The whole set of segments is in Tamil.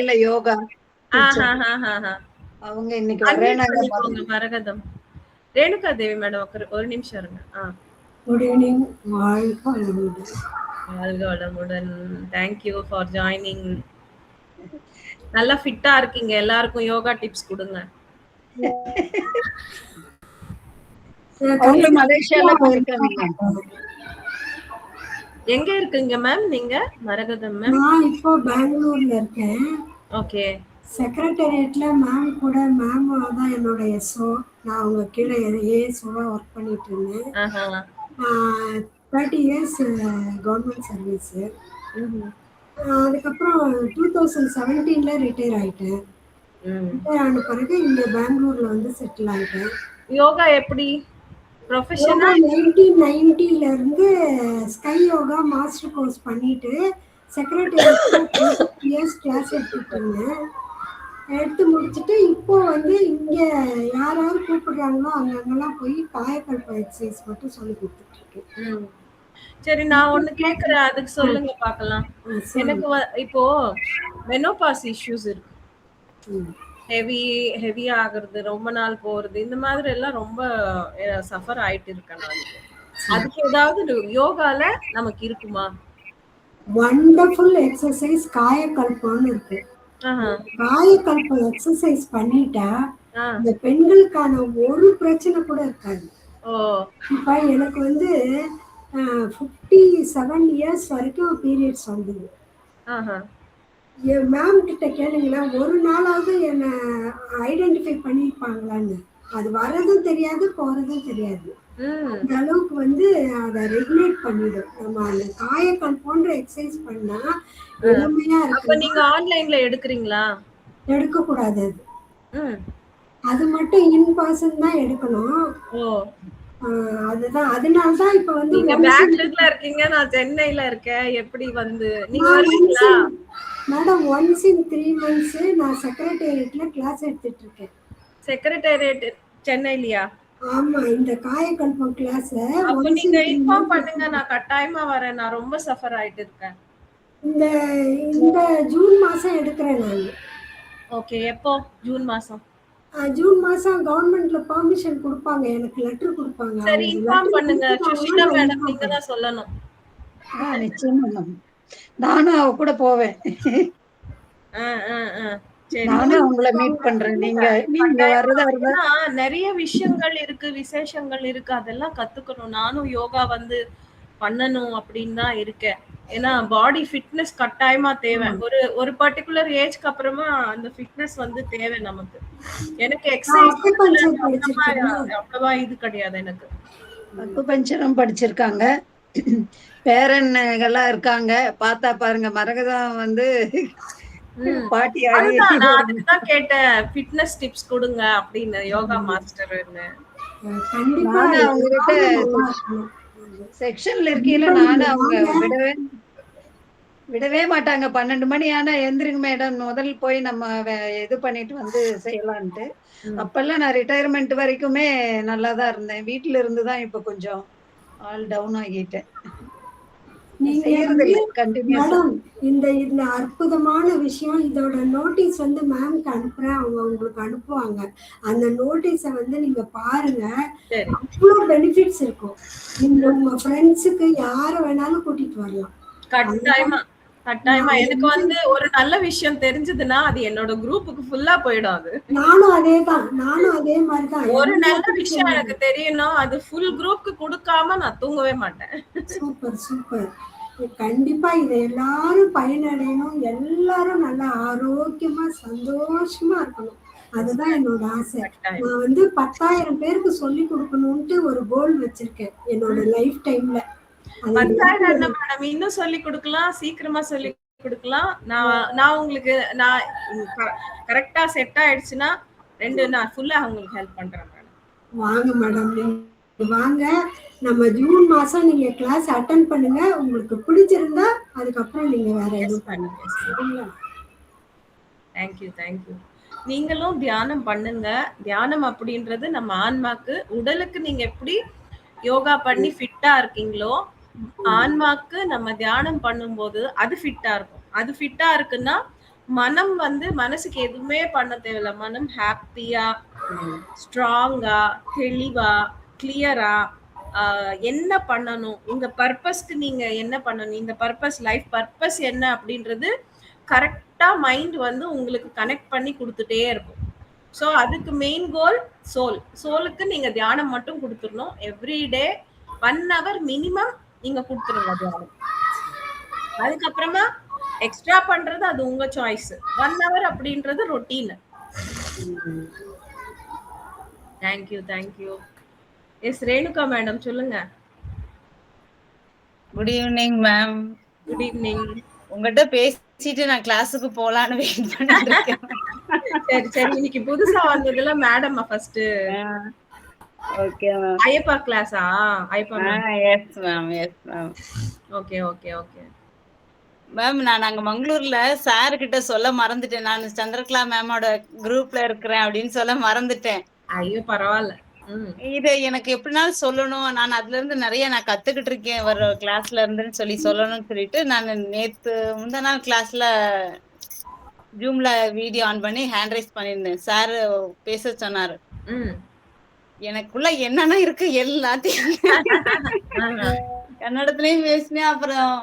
இல்ல யோகா அவங்க இன்னைக்கு வரேனாங்க. மரகதம் ரேணுகா தேவி மேடம் ஒரு நிமிஷம் இருங்க. Good evening. வாழ்க வளமுடன். வாழ்க வளமுடன். Thank you for joining. நல்லா ஃபிட்டா இருக்கீங்க. எல்லாருக்கும் யோகா டிப்ஸ் கொடுங்க. அவங்க மலேசியால போயிருக்காங்க. எங்க இருக்குங்க மேம் நீங்க? மரகதம் மேம். நான் இப்போ பெங்களூர்ல இருக்கேன். ஓகே. செக்ரட்டேரியட்ல மேம் கூட மேம் தான் என்னோட எஸ்ஓ. நான் அவங்க கீழே ஏஎஸ்ஓவா ஒர்க் பண்ணிட்டு இருந்தேன். 30 இயர்ஸ் கவர்மெண்ட் சர்வீஸ். அதுக்கப்புறம் 2017ல ரிட்டையர் ஆயிட்டேன். ரிட்டையர் ஆன பிறகு இங்க பெங்களூர்ல வந்து செட்டில் ஆயிட்டேன். யோகா எப்படி ப்ரொஃபஷனா? 1990ல இருந்து ஸ்கை யோகா மாஸ்டர் கோர்ஸ் பண்ணிட்டு செக்ரட்டேரியட்ல இயர்ஸ் கிளாஸ் எடுத்துட்டு இருந்தேன். எடுத்து முடிச்சுட்டு இப்போ வந்து இங்க யாராவது கூப்பிடுறாங்களோ அங்கெல்லாம் போய் காயக்கல்ப எக்ஸசைஸ் மட்டும் சொல்லி கொடுத்துட்டு இருக்கேன். சரி, நான் ஒண்ணு கேக்குறேன், அதுக்கு சொல்லுங்க பார்க்கலாம். எனக்கு இப்போ மெனோபாஸ் இஷ்யூஸ் இருக்கு. ஹெவி ஆகுறது, ரொம்ப நாள் போறது, இந்த மாதிரி எல்லாம் ரொம்ப சஃபர் ஆயிட்டு இருக்கேன் நான். அதுக்கு ஏதாவது யோகால நமக்கு இருக்குமா? வண்டர்ஃபுல் எக்ஸசைஸ் காயக்கல்பம்னு இருக்கு. காயக்கல்ப எக்ஸசைஸ் பண்ணிட்டா இந்த பெண்களுக்கான ஒரு பிரச்சனை கூட இருக்காது. இப்ப எனக்கு வந்து 57 இயர்ஸ் வரைக்கும் பீரியட்ஸ் வந்தது. என் மேம் கிட்ட கேளுங்களா, ஒரு நாளாவது என்ன ஐடென்டிஃபை பண்ணிருப்பாங்களான்னு. அது வர்றதும் தெரியாது, போறதும் தெரியாது. அந்த அளவுக்கு வந்து அதை ரெகுலேட் பண்ணிடும். நம்ம அந்த காயக்கல்பன்ற எக்ஸசைஸ் பண்ணா எளிமையா இருக்கு. நீங்க ஆன்லைன்ல எடுக்கிறீங்களா? எடுக்க கூடாது. அது மட்டும் இன் பர்சன் தான் எடுக்கணும். அதுதான், அதனாலதான் இப்ப வந்து பெங்களூர்ல இருக்கீங்க, நான் சென்னையில இருக்கேன். எப்படி வந்து நீங்க வரீங்களா? மேடம் ஒன்ஸ் இன் 3 months நான் செக்ரட்டேரியட்ல கிளாஸ் எடுத்துட்டு இருக்கேன். செக்ரட்டேரியட் சென்னையிலயா? ஆமா, இந்த காயக்கல்பம் கிளாஸ். அப்ப நீங்க இன்ஃபார்ம் பண்ணுங்க, நான் கட்டாயமா வரேன். நான் ரொம்ப சஃபர் ஆயிட்டு இருக்கேன். இந்த ஜூன் மாசம் எடுக்கிறேன் நான். ஓகே, எப்போ? ஜூன் மாசம். ஜூன் மாசம் கவர்மெண்ட்ல பெர்மிஷன் கொடுப்பாங்க, எனக்கு லெட்டர் கொடுப்பாங்க. சரி, இன்ஃபார்ம் பண்ணுங்க. சுஷிதா மேடம் நீங்க தான் சொல்லணும். நிச்சயமா நானும் அவ கூட போவேன். நானும் உங்களை மீட் பண்றேன். நீங்க வர்றதா இருந்தா நிறைய விஷயங்கள் இருக்கு, விசேஷங்கள் இருக்கு, அதெல்லாம் கத்துக்கணும். நானும் யோகா வந்து பண்ணணும் அப்படின்னு தான் இருக்கேன். ஏன்னா பாடி ஃபிட்னஸ் கட்டாயமா தேவை. ஒரு பர்டிகுலர் ஏஜ்க்கு அப்புறமா அந்த ஃபிட்னஸ் வந்து தேவை நமக்கு. எனக்கு எக்ஸசைஸ் அவ்வளவா இது கிடையாது. எனக்கு அக்குபஞ்சரம் படிச்சிருக்காங்க, பேரன்கள்லாம் இருக்காங்க. பார்த்தா பாருங்க, மரகதம் வந்து பாட்டி அதுதான் கேட்டேன், ஃபிட்னஸ் டிப்ஸ் கொடுங்க அப்படின்னு, யோகா மாஸ்டர்னு. அவங்ககிட்ட செக்ஷன்ல இருக்கையில நானும் அவங்க விடவே மாட்டாங்க. 12 மணி ஆனா எந்திரிங்க மேடம், முதல் போய் நம்ம இது பண்ணிட்டு வந்து செய்யலான்ட்டு. அப்பெல்லாம் நான் ரிட்டையர்மெண்ட் வரைக்குமே நல்லாதான் இருந்தேன். வீட்டுல இருந்துதான் இப்ப கொஞ்சம் ஆல் டவுன் ஆகிட்டேன். மேடம் இந்த அற்புதமான விஷயம், இதோட நோட்டீஸ் வந்து மேம்க்கு அனுப்புறேன், அவங்க உங்களுக்கு அனுப்புவாங்க. அந்த நோட்டீஸை வந்து நீங்க பாருங்க, அவ்வளவு பெனிஃபிட்ஸ் இருக்கும். நீங்க உங்க ஃப்ரெண்ட்ஸுக்கு யார வேணாலும் கூட்டிட்டு வரலாம். கட்டாயமா எனக்கு வந்து ஒரு நல்ல விஷயம் தெரிஞ்சதுன்னா அது என்னோட குரூப்புக்கு ஃபுல்லா போயிடும். அது நானும் அதே மாதிரிதான். ஒரு நல்ல விஷயம் எனக்கு தெரியணும், அது ஃபுல் குரூப்க்கு கொடுக்காம நான் தூங்கவே மாட்டேன். சூப்பர். கண்டிப்பா இதை எல்லாரும் பயனடையணும். எல்லாரும் நல்லா ஆரோக்கியமா சந்தோஷமா இருக்கணும். அதுதான் என்னோட ஆசை. நான் வந்து 10,000 பேருக்கு சொல்லி கொடுக்கணும்ட்டு ஒரு கோல் வச்சிருக்கேன் என்னோட லைஃப் டைம்ல. 10,000 என்ன மேடம், இன்னும் சொல்லி கொடுக்கலாம், சீக்கிரமா சொல்லி கொடுக்கலாம். நான் உங்களுக்கு நான் கரெக்டா செட் ஆயிடுச்சுன்னா நான் ஃபுல்லா உங்களுக்கு ஹெல்ப் பண்றேன் மேடம். வாங்க மேடம், வாங்க. நம்ம ஜூன் மாசம் நீங்க கிளாஸ் அட்டெண்ட் பண்ணுங்க. உங்களுக்கு பிடிச்சிருந்தா அதுக்கப்புறம் நீங்க வேற எதுவும் பண்ணுங்க. தேங்க்யூ. நீங்களும் தியானம் பண்ணுங்க. தியானம் அப்படின்றது நம்ம ஆன்மாக்கு, உடலுக்கு நீங்க எப்படி யோகா பண்ணி ஃபிட்டா இருக்கீங்களோ, ஆன்மாக்கு நம்ம தியானம் பண்ணும்போது அது ஃபிட்டா இருக்கும். அது ஃபிட்டா இருக்குன்னா மனம் வந்து மனசுக்கு எதுவுமே பண்ண தேவையில்ல. மனம் ஹாப்பியா, ஸ்ட்ராங்கா, தெளிவா, கிளியரா என்ன பண்ணணும், உங்க பர்பஸ்க்கு நீங்க என்ன பண்ணணும், இந்த பர்பஸ் லைஃப் பர்பஸ் என்ன அப்படின்றது கரெக்டா மைண்ட் வந்து உங்களுக்கு கனெக்ட் பண்ணி கொடுத்துட்டே இருக்கும். ஸோ அதுக்கு மெயின் கோல் சோலுக்கு நீங்க தியானம் மட்டும் கொடுத்துடணும். எவ்ரிடே 1 hour மினிமம் நீங்க கொடுத்துருங்க தியானம். அதுக்கப்புறமா எக்ஸ்ட்ரா பண்றது அது உங்க சாய்ஸ். 1 hour அப்படின்றது routine. Thank you. Yes Renuka madam சொல்லுங்க. Good evening ma'am. Good evening. உங்ககிட்ட பேசிட்டு நான் கிளாஸுக்கு போலான்னு வெயிட் பண்ணிட்டு இருக்கேன். சரி இன்னைக்கு புதுசா வந்ததுல madam first. Okay ma'am. Ayyappa கிளாஸா? Ayyappa ma'am. Yes ma'am. Okay ma'am நான் அங்க மங்களூர்ல சார் கிட்ட சொல்ல மறந்துட்டேன். நான் சந்திரகலா மேமோட குரூப்ல இருக்கிறேன் அப்படின்னு சொல்ல மறந்துட்டேன். ஐயோ பரவாயில்ல. இது எனக்கு எப்படினாலும் சொல்லணும். நான் அதுல இருந்து நிறைய நான் கத்துக்கிட்டு இருக்கேன் ஒரு கிளாஸ்ல இருந்துன்னு சொல்லணும்னு சொல்லிட்டு நான் நேத்து முந்தா நாள் கிளாஸ்ல ஜூம்ல வீடியோ ஆன் பண்ணி ஹேண்ட் ரைஸ் பண்ணிருந்தேன். சார் பேச சொன்னாரு. எனக்குள்ள என்னன்னா இருக்கு எல்லாத்தையும் கன்னடத்துலயும் பேசினேன். அப்புறம்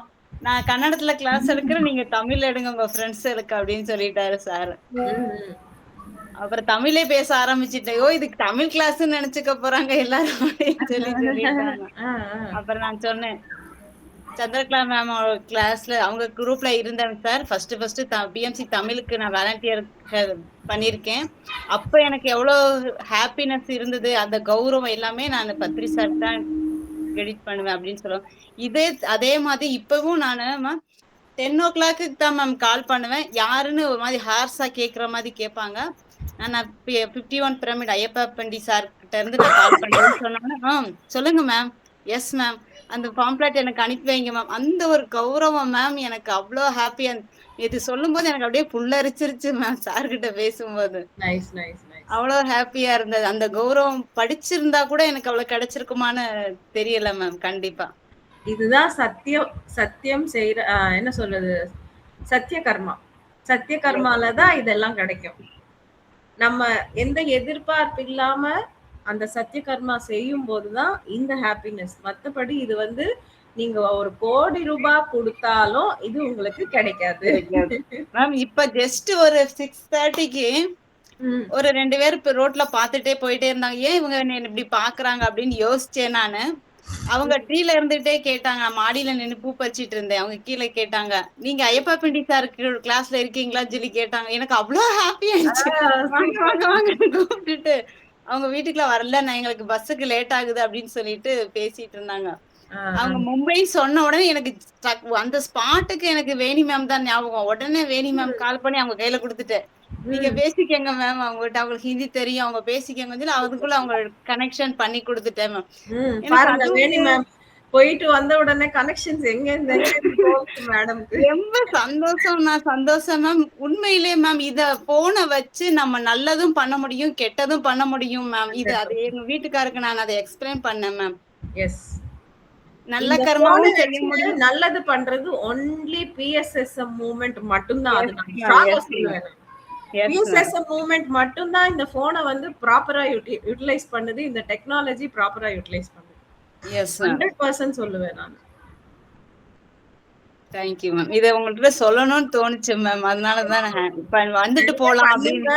நான் கன்னடத்துல கிளாஸ் எடுக்கிறேன், நீங்க தமிழ்ல எடுங்க உங்க ஃப்ரெண்ட்ஸ் இருக்கு அப்படின்னு சொல்லிட்டாரு சார். அப்புறம் தமிழே பேச ஆரம்பிச்சுட்டேன். இதுக்கு தமிழ் கிளாஸ் நினைச்சுக்க போறாங்க எல்லாரும் அப்படின்னு சொல்லிட்டாங்க. அப்புறம் நான் சொன்னேன் சந்திரகலா மேம் கிளாஸ்ல அவங்க குரூப்ல இருந்தேன் சார். ஃபர்ஸ்ட் பிஎம்சி தமிழுக்கு நான் வாலண்டியர் பண்ணிருக்கேன். அப்ப எனக்கு எவ்வளவு ஹாப்பினஸ் இருந்தது, அந்த கௌரவம் எல்லாமே நான் பத்ரி சார் தான் கிரெடிட் பண்ணுவேன் அப்படின்னு சொல்லுவேன். அதே மாதிரி இப்பவும் நானு 10 o'clock தான் மேம் கால் பண்ணுவேன். யாருன்னு ஒரு மாதிரி ஹார்ஸா கேக்குற மாதிரி கேட்பாங்க. நான் 51 பிரமிட் ஐயப்பா பண்டி சார் கிட்ட இருந்து நான் கால் பண்ணேன்னு சொன்னாங்க. சொல்லுங்க மேம். எஸ் மேம், அந்த பாம்ப்ளேட் எனக்கு அனுப்பி வைங்க மேம். அந்த ஒரு கௌரவம் மேம் எனக்கு அவ்வளோ ஹாப்பியா இது சொல்லும் போது எனக்கு அப்படியே புல்லரிச்சிருச்சு மேம். சார் கிட்ட பேசும்போது அவ்வளோ ஹாப்பியா இருந்தது. அந்த கௌரவம் படிச்சிருந்தா கூட எனக்கு அவ்வளவு கிடைச்சிருக்குமான்னு தெரியல மேம். கண்டிப்பா இதுதான் சத்தியம் செய்யற என்ன சொல்றது, சத்திய கர்மாலதான் இதெல்லாம் கிடைக்கும். நம்ம எந்த எதிர்பார்ப்பு இல்லாம அந்த சத்திய கர்மா செய்யும் போதுதான் இந்த ஹாப்பினஸ். மத்தபடி இது வந்து நீங்க 1 கோடி ரூபாய் கொடுத்தாலும் இது உங்களுக்கு கிடைக்காது மேம். இப்ப ஜஸ்ட் ஒரு 6:30க்கு ஒரு 2 பேர் ரோட்ல பாத்துட்டே போயிட்டே இருந்தாங்க. ஏன் இவங்க என்ன இப்படி பாக்குறாங்க அப்படின்னு யோசிச்சேன் நானு. அவங்க ட்ரீல இருந்துட்டே கேட்டாங்க. மாடியில நின்னு பூ பறிச்சிட்டு இருந்தேன். அவங்க கீழே கேட்டாங்க, நீங்க ஐயப்பா பிண்டி சாருக்கு கிளாஸ்ல இருக்கீங்களான்னு சொல்லி கேட்டாங்க. எனக்கு அவ்வளவு ஹாப்பி ஆயிடுச்சு. வாங்க கூப்பிட்டுட்டு அவங்க வீட்டுக்குள்ள வரல, நான் எங்களுக்கு பஸ்ஸுக்கு லேட் ஆகுது அப்படின்னு சொல்லிட்டு பேசிட்டு இருந்தாங்க. அவங்க மும்பை சொன்ன உடனே எனக்கு அந்த ஸ்பாட்டுக்கு எனக்கு வேணி மேம் தான் ஞாபகம். உடனே வேணி மேம் கால் பண்ணி அவங்க கையில கொடுத்துட்டேன். நீங்க பேசிக்கங்க மேம், அவங்ககிட்ட அவங்களுக்கு ஹிந்தி தெரியும், அவங்க பேசிக்கங்க சொல்லி அதுக்குள்ள அவங்க கனெக்ஷன் பண்ணி கொடுத்துட்டேன் மேம். போயிட்டு வந்த உடனே கனெக்ஷன்ஸ் எங்க மேடம்க்கு ரொம்ப சந்தோஷம் மேம். உண்மையிலே மேம் இத போனை வச்சு நம்ம நல்லதும் பண்ண முடியும், கெட்டதும் பண்ண முடியும் மேம். இது அது எங்க வீட்டுக்காருக்கு நான் அதை எக்ஸ்பிளைன் பண்ணேன் மேம். எஸ், நல்ல கர்மாவும் செய்ய முடியும். நல்லது பண்றது ஒன்லி பிஎஸ்எஸ்எம் மூவ்மெண்ட் மட்டும்தான். அது நான் ஸ்ட்ராங்கா சொல்லுவேன். பிஎஸ்எஸ்எம் மூவ்மெண்ட் மட்டும்தான் இந்த போனை வந்து ப்ராப்பரா யூட்டிலைஸ் பண்ணுது, இந்த டெக்னாலஜி ப்ராப்பரா யூட்டிலைஸ் பண்ணுது. எஸ் 100% சொல்லுவேன் நான். Thank you ma'am. இத உங்கள்ட்ட சொல்லணும்னு தோணுச்சு மேம். அதனால தான் நான் இப்ப வந்துட்டு போலாம் அப்படின்னு.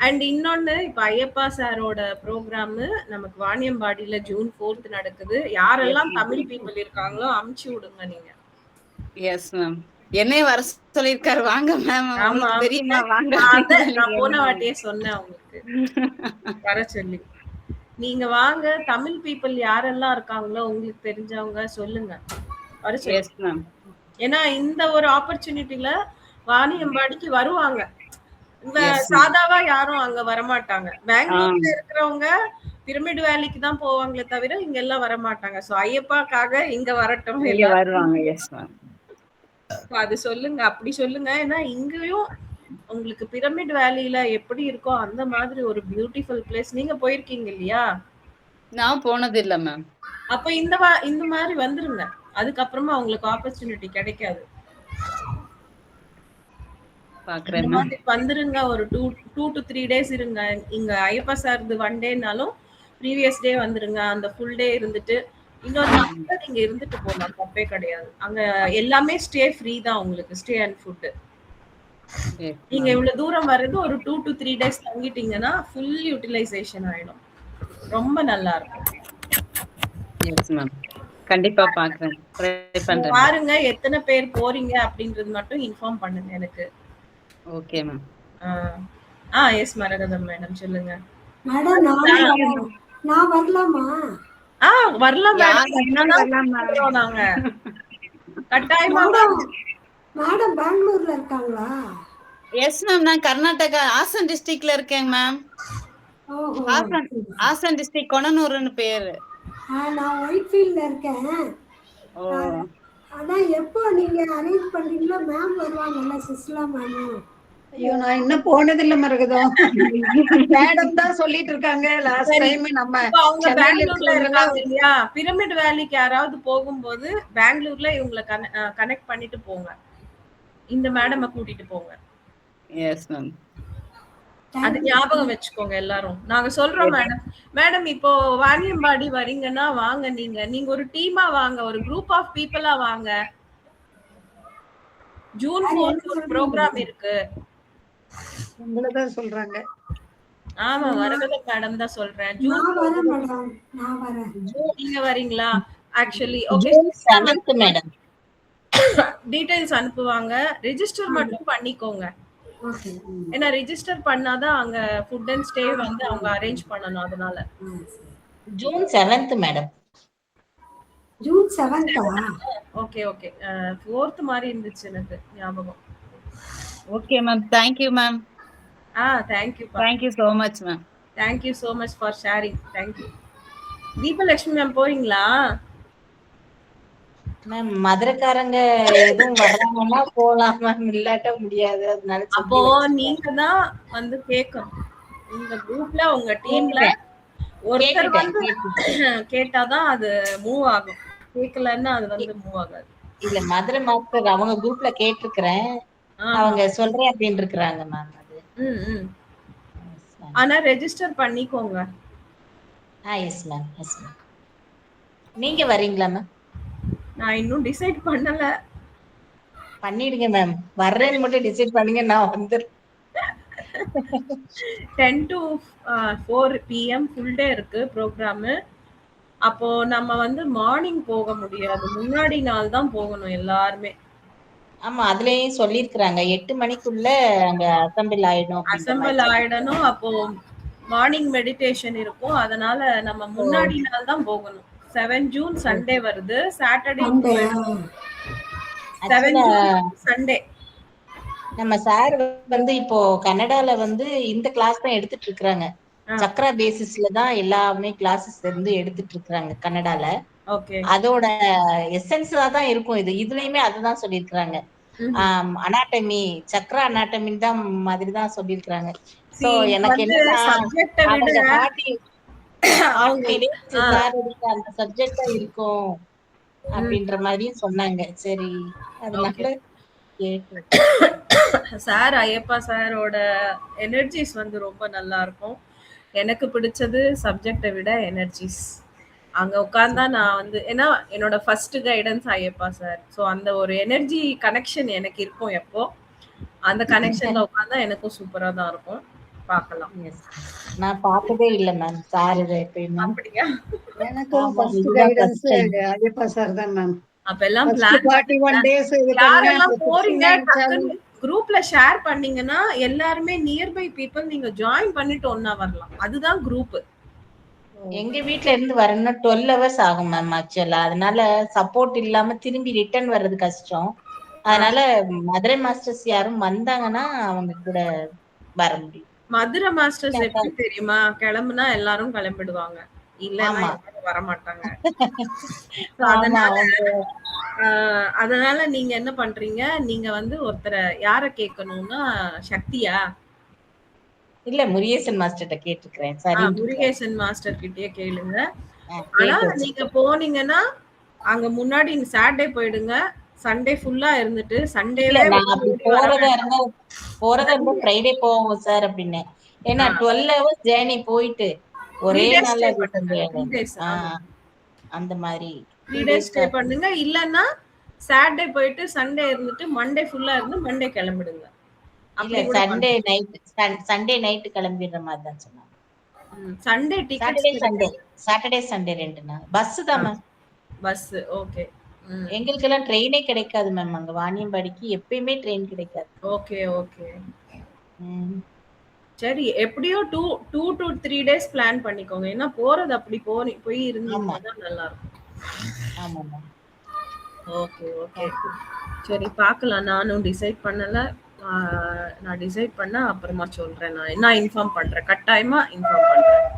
அண்ட் இன்னொன்னு, இப்ப ஐயப்பா சாரோட ப்ரோக்ராம் நமக்கு வாணியம்பாடியில June 4th நடக்குது. யாரெல்லாம் தமிழ் பீப்புள் இருக்காங்களோ அமுச்சு விடுங்க நீங்க. Yes ma'am. என்னைய வர சொல்லிருக்காரு. வாங்க மேம், உங்களுக்கு தெரியுமா? வாங்க. நான் போன வாட்டியே சொன்னேன் உங்களுக்கு வர சொல்லி. நீங்க வாங்க. தமிழ் பீப்புள் யாரெல்லாம் இருக்காங்களோ உங்களுக்கு தெரிஞ்சவங்க சொல்லுங்க, வர சொல்லுங்க. ஏன்னா இந்த ஒரு ஆப்பர்ச்சுனிட்டில வாணியம்பாடிக்கு வருவாங்க. சாதாவா யாரும் அங்க வரமாட்டாங்க. பெங்களூர்ல இருக்கிறவங்க பிரமிட் வேலிக்கு தான் போவாங்களே தவிர இங்க எல்லாம் வரமாட்டாங்க. சோ ஐயப்பாக்காக இங்க வரட்டும் வருவாங்க. Yes ma'am. அது சொல்லுங்க, அப்படி சொல்லுங்க. ஏன்னா இங்கேயும் உங்களுக்கு பிரமிட் வேலியில எப்படி இருக்கோ அந்த மாதிரி ஒரு பியூட்டிஃபுல் பிளேஸ். நீங்க போயிருக்கீங்க இல்லையா? நான் போனது இல்ல மேம். அப்ப இந்த மாதிரி வந்துருங்க. அதுக்கப்புறமா உங்களுக்கு ஆப்பர்ச்சுனிட்டி கிடைக்காது. பாக்குறேன் இந்த மேம். மாதிரி வந்துருங்க. ஒரு 2 to 3 டேஸ் இருங்க. இங்க ஐயப்பா சார்து 1 டேனாலும் ப்ரீவியஸ் டே வந்துருங்க. அந்த ஃபுல் டே இருந்துட்டு இன்னொரு நாள் கூட நீங்க இருந்துட்டு போலாம். தப்பே கிடையாது. அங்க எல்லாமே ஸ்டே ஃப்ரீ தான் உங்களுக்கு. Stay and food. Yes, நீங்க ma'am. இவ்வளவு தூரம் வர்றது ஒரு 2 to 3 டேஸ் தங்கிட்டீங்கன்னா ஃபுல் யூட்டிலைசேஷன் ஆயிடும். ரொம்ப நல்லா இருக்கும். Yes, ma'am. கண்டிப்பா பாக்குறேன். ட்ரை பண்றேன். பாருங்க எத்தனை பேர் போறீங்க அப்படின்றது மட்டும் இன்ஃபார்ம் பண்ணுங்க எனக்கு. Okay ma'am. எஸ் மரகதம் மேடம் சொல்லுங்க. மேடம் நான் வரலாமா? வரலாம் யார் மேடம். வேணாலும் வரலாம் மேம். கூப்பிடுறோம் நாங்க. கட்டாயமா மேடம் பெங்களூர்ல இருக்காங்களா? Yes ma'am. நான் கர்நாடகா ஹாசன் டிஸ்ட்ரிக்ட்ல இருக்கேன் மேம். ஓஹோ. ஹாசன் டிஸ்ட்ரிக்ட் கொணனூர்னு பேரு. நான் ஒயிட்ஃபீல்ட்ல இருக்கேன். ஓ அதான் எப்போ நீங்க அரேஞ்ச் பண்றீங்களோ மேம் வருவாங்கல்ல சிஸ்லா மேம். ஐயோ நான் இன்னும் போனதில்ல மரகதம். மேடம் தான் சொல்லிட்டு இருக்காங்க. லாஸ்ட் டைம் நம்ம இப்ப அவங்க சென்னையில பெங்களூர்ல இருக்கிறவங்க இருக்காங்க இல்லையா? பிரமிட் வேலிக்கு யாராவது போகும்போது பெங்களூர்ல இவங்களை கனெக்ட் பண்ணிட்டு போங்க. இந்த மேடமை கூட்டிட்டு போங்க. Yes ma'am. அது ஞாபகம் வச்சுக்கோங்க எல்லாரும். நாங்க சொல்றோம் மேடம். மேடம் இப்போ வாணியம்பாடி வரீங்கன்னா வாங்க. நீங்க ஒரு டீமா வாங்க. ஒரு குரூப் ஆஃப் பீப்புளா வாங்க. ஜூன் 4 ஒரு ப்ரோக்ராம் இருக்கு. உங்களதான் சொல்றாங்க. ஆமா வரகதம் மேடம் தான் சொல்றேன். நான் வரேன் மேடம். நான் வரேன். நீங்க வரீங்களா? Actually okay. 7th madam. Details அனுப்புவாங்க. ரெஜிஸ்டர் மட்டும் பண்ணிக்கோங்க. ஓகே. ஏன்னா ரெஜிஸ்டர் பண்ணாதான் அங்க ஃபுட் அண்ட் ஸ்டே வந்து அவங்க அரேஞ்ச் பண்ணணும். அதனால June 7th madam. June 7th. Okay okay. 4th மாதிரி இருந்துச்சு எனக்கு ஞாபகம். Okay ma'am. Thank you ma'am. thank you. Thank you so much ma'am. Thank you so much for sharing. Thank you. Deepalakshmi ma'am போறீங்களா? மேம் மதுரைக்காரங்க எதுவும் வர்றாங்கன்னா போலாம் மேம். இல்லாட்ட முடியாது. அதனால அப்போ நீங்க தான் வந்து கேட்கணும். உங்க குரூப்ல உங்க டீம்ல ஒருத்தர் வந்து கேட்டாதான் அது மூவ் ஆகும். கேட்கலன்னா அது வந்து மூவ் ஆகாது. இல்ல மதுரை மாஸ்டர் அவங்க குரூப்ல கேட்டிருக்கிறேன். அவங்க சொல்றேன் அப்படின்னு இருக்கிறாங்க மேம். அது ஆனா ரெஜிஸ்டர் பண்ணிக்கோங்க. Yes ma'am. Yes ma'am. நீங்க வரீங்களா மேம்? நான் இன்னும் டிசைட் பண்ணல. பண்ணிடுங்க மேம். வர்றேன்னு மட்டும் டிசைட் பண்ணுங்க. நான் வந்துடுறேன். 10 to 4 PM ஃபுல் டே இருக்கு ப்ரோக்ராம். அப்போ நம்ம வந்து மார்னிங் போக முடியாது. முன்னாடி நாள் தான் போகணும் எல்லாருமே. ஆமா அதுலயும் சொல்லிருக்காங்க 8 மணிக்குள்ள அங்க அசெம்பிள் ஆயிடணும். அப்போ மார்னிங் மெடிடேஷன் இருக்கும். அதனால நம்ம முன்னாடி நாள் தான் போகணும். 7 ஜூன் சண்டே வருது. Saturday 7 June Sunday. நம்ம சார் வந்து இப்போ கனடால வந்து இந்த கிளாஸ் தான் எடுத்துட்டு இருக்காங்க. சக்ரா பேசிஸ்ல தான் எல்லாமே கிளாஸஸ் வந்து எடுத்துட்டு இருக்காங்க கனடால. ஓகே. அதோட எசன்ஸா தான் இருக்கும் இது. இதுலயுமே அதுதான் சொல்லிருக்காங்க. அனாட்டமி சக்ரா அனாட்டமி தான் மாதிரி தான் சொல்லிருக்காங்க. சோ எனக்கு என்ன சப்ஜெக்ட்ட விட அந்த சப்ஜெக்டா இருக்கும் அப்படின்ற மாதிரியும் சொன்னாங்க. சரி அதனால சார் ஐயப்பா சாரோட எனர்ஜிஸ் வந்து ரொம்ப நல்லா இருக்கும். எனக்கு பிடிச்சது சப்ஜெக்டை விட எனர்ஜிஸ். அங்க உட்கார்ந்தா நான் வந்து ஏன்னா என்னோட first guidance Ayyappa sir. So அந்த ஒரு எனர்ஜி கனெக்ஷன் எனக்கு இருக்கும். எப்போ அந்த கனெக்ஷன்ல உட்கார்ந்தா எனக்கும் சூப்பரா தான் இருக்கும். பார்க்கலாம். நான் பார்த்ததே இல்ல மேம் சார். அப்படியா? எனக்கும் ஃபர்ஸ்ட் கைடன்ஸ் ஐயப்பா சார் தான் மேம். அப்பெல்லாம் பிளான் 41 டேஸ் யாரெல்லாம் போறீங்க குரூப்ல ஷேர் பண்ணீங்கன்னா எல்லாருமே நியர்பை பீப்புள் நீங்க ஜாயின் பண்ணிட்டு ஒண்ணா வரலாம். அதுதான் குரூப். எங்க வீட்ல இருந்து வரணும்னா 12 hours ஆகும் மேம் ஆக்சுவலா. அதனால சப்போர்ட் இல்லாம திரும்பி ரிட்டர்ன் வர்றது கஷ்டம். அதனால மதுரை மாஸ்டர்ஸ் யாரும் வந்தாங்கன்னா அவங்க கூட வர முடியும். மதுரை மாஸ்டர்ஸ் எப்படி தெரியுமா? கிளம்புனா எல்லாரும் கிளம்பிடுவாங்க. இல்லன்னா வர மாட்டாங்க. அதனால நீங்க என்ன பண்றீங்க? நீங்க வந்து ஒருத்தரை யார கேட்கணும்னா சக்தியா? இல்ல முருகேசன் மாஸ்டர்ட்ட கேட்டுக்கிறேன். சரி முருகேசன் மாஸ்டர் கிட்டயே கேளுங்க. ஆனா நீங்க போனீங்கன்னா அங்க முன்னாடி சாட்டர்டே போயிடுங்க. சண்டே ஃபுல்லா இருந்துட்டு இல்ல சண்டேவே நான் அப்படி ஓடி வர போறதா இருந்தா ஃப்ரைடே போவோம் சார் அப்படின்னு. ஏன்னா 12 ஹவர்ஸ் ஜேர்னி போயிட்டு 3 ஒரே டேஸ் ஸ்டே நாள்ல ரிட்டர்ன் பண்ணுங்க. 3 போயிடாது. டேஸ். ஆமா. அந்த மாதிரி 3 3 டேஸ் டேஸ் ஸ்டே தான். பண்ணுங்க. இல்லன்னா சாட்டர்டே போயிட்டு சண்டே இருந்துட்டு மண்டே ஃபுல்லா இருந்து மண்டே கிளம்பிடுங்க. இல்ல அப்படி கூட சண்டே நைட் கிளம்பிடுற மாதிரி தான் சொன்னாங்க. சண்டே டிக்கெட்ஸ் கிடைக்கும். சாட்டர்டே சண்டே 2 நாள் பஸ் தான் மேம். பஸ். ஓகே. எங்களுக்கெல்லாம் ட்ரெயினே கிடைக்காது மேம். அங்க வாணியம்பாடிக்கு எப்பயுமே ட்ரெயின் கிடைக்காது. Okay okay. ம். சரி, எப்படியோ 2 to 3 டேஸ் பிளான் பண்ணிக்கோங்க. ஏன்னா போறது அப்படி போய் இருந்தீங்கன்னா தான் நல்லா இருக்கும். ஆமா மேம். Okay okay. சரி பார்க்கலாம். நானும் டிசைட் பண்ணல. நான் டிசைட் பண்ண அப்புறமா சொல்றேன். நான் என்ன இன்ஃபார்ம் பண்றேன். கட்டாயமா இன்ஃபார்ம் பண்றேன்.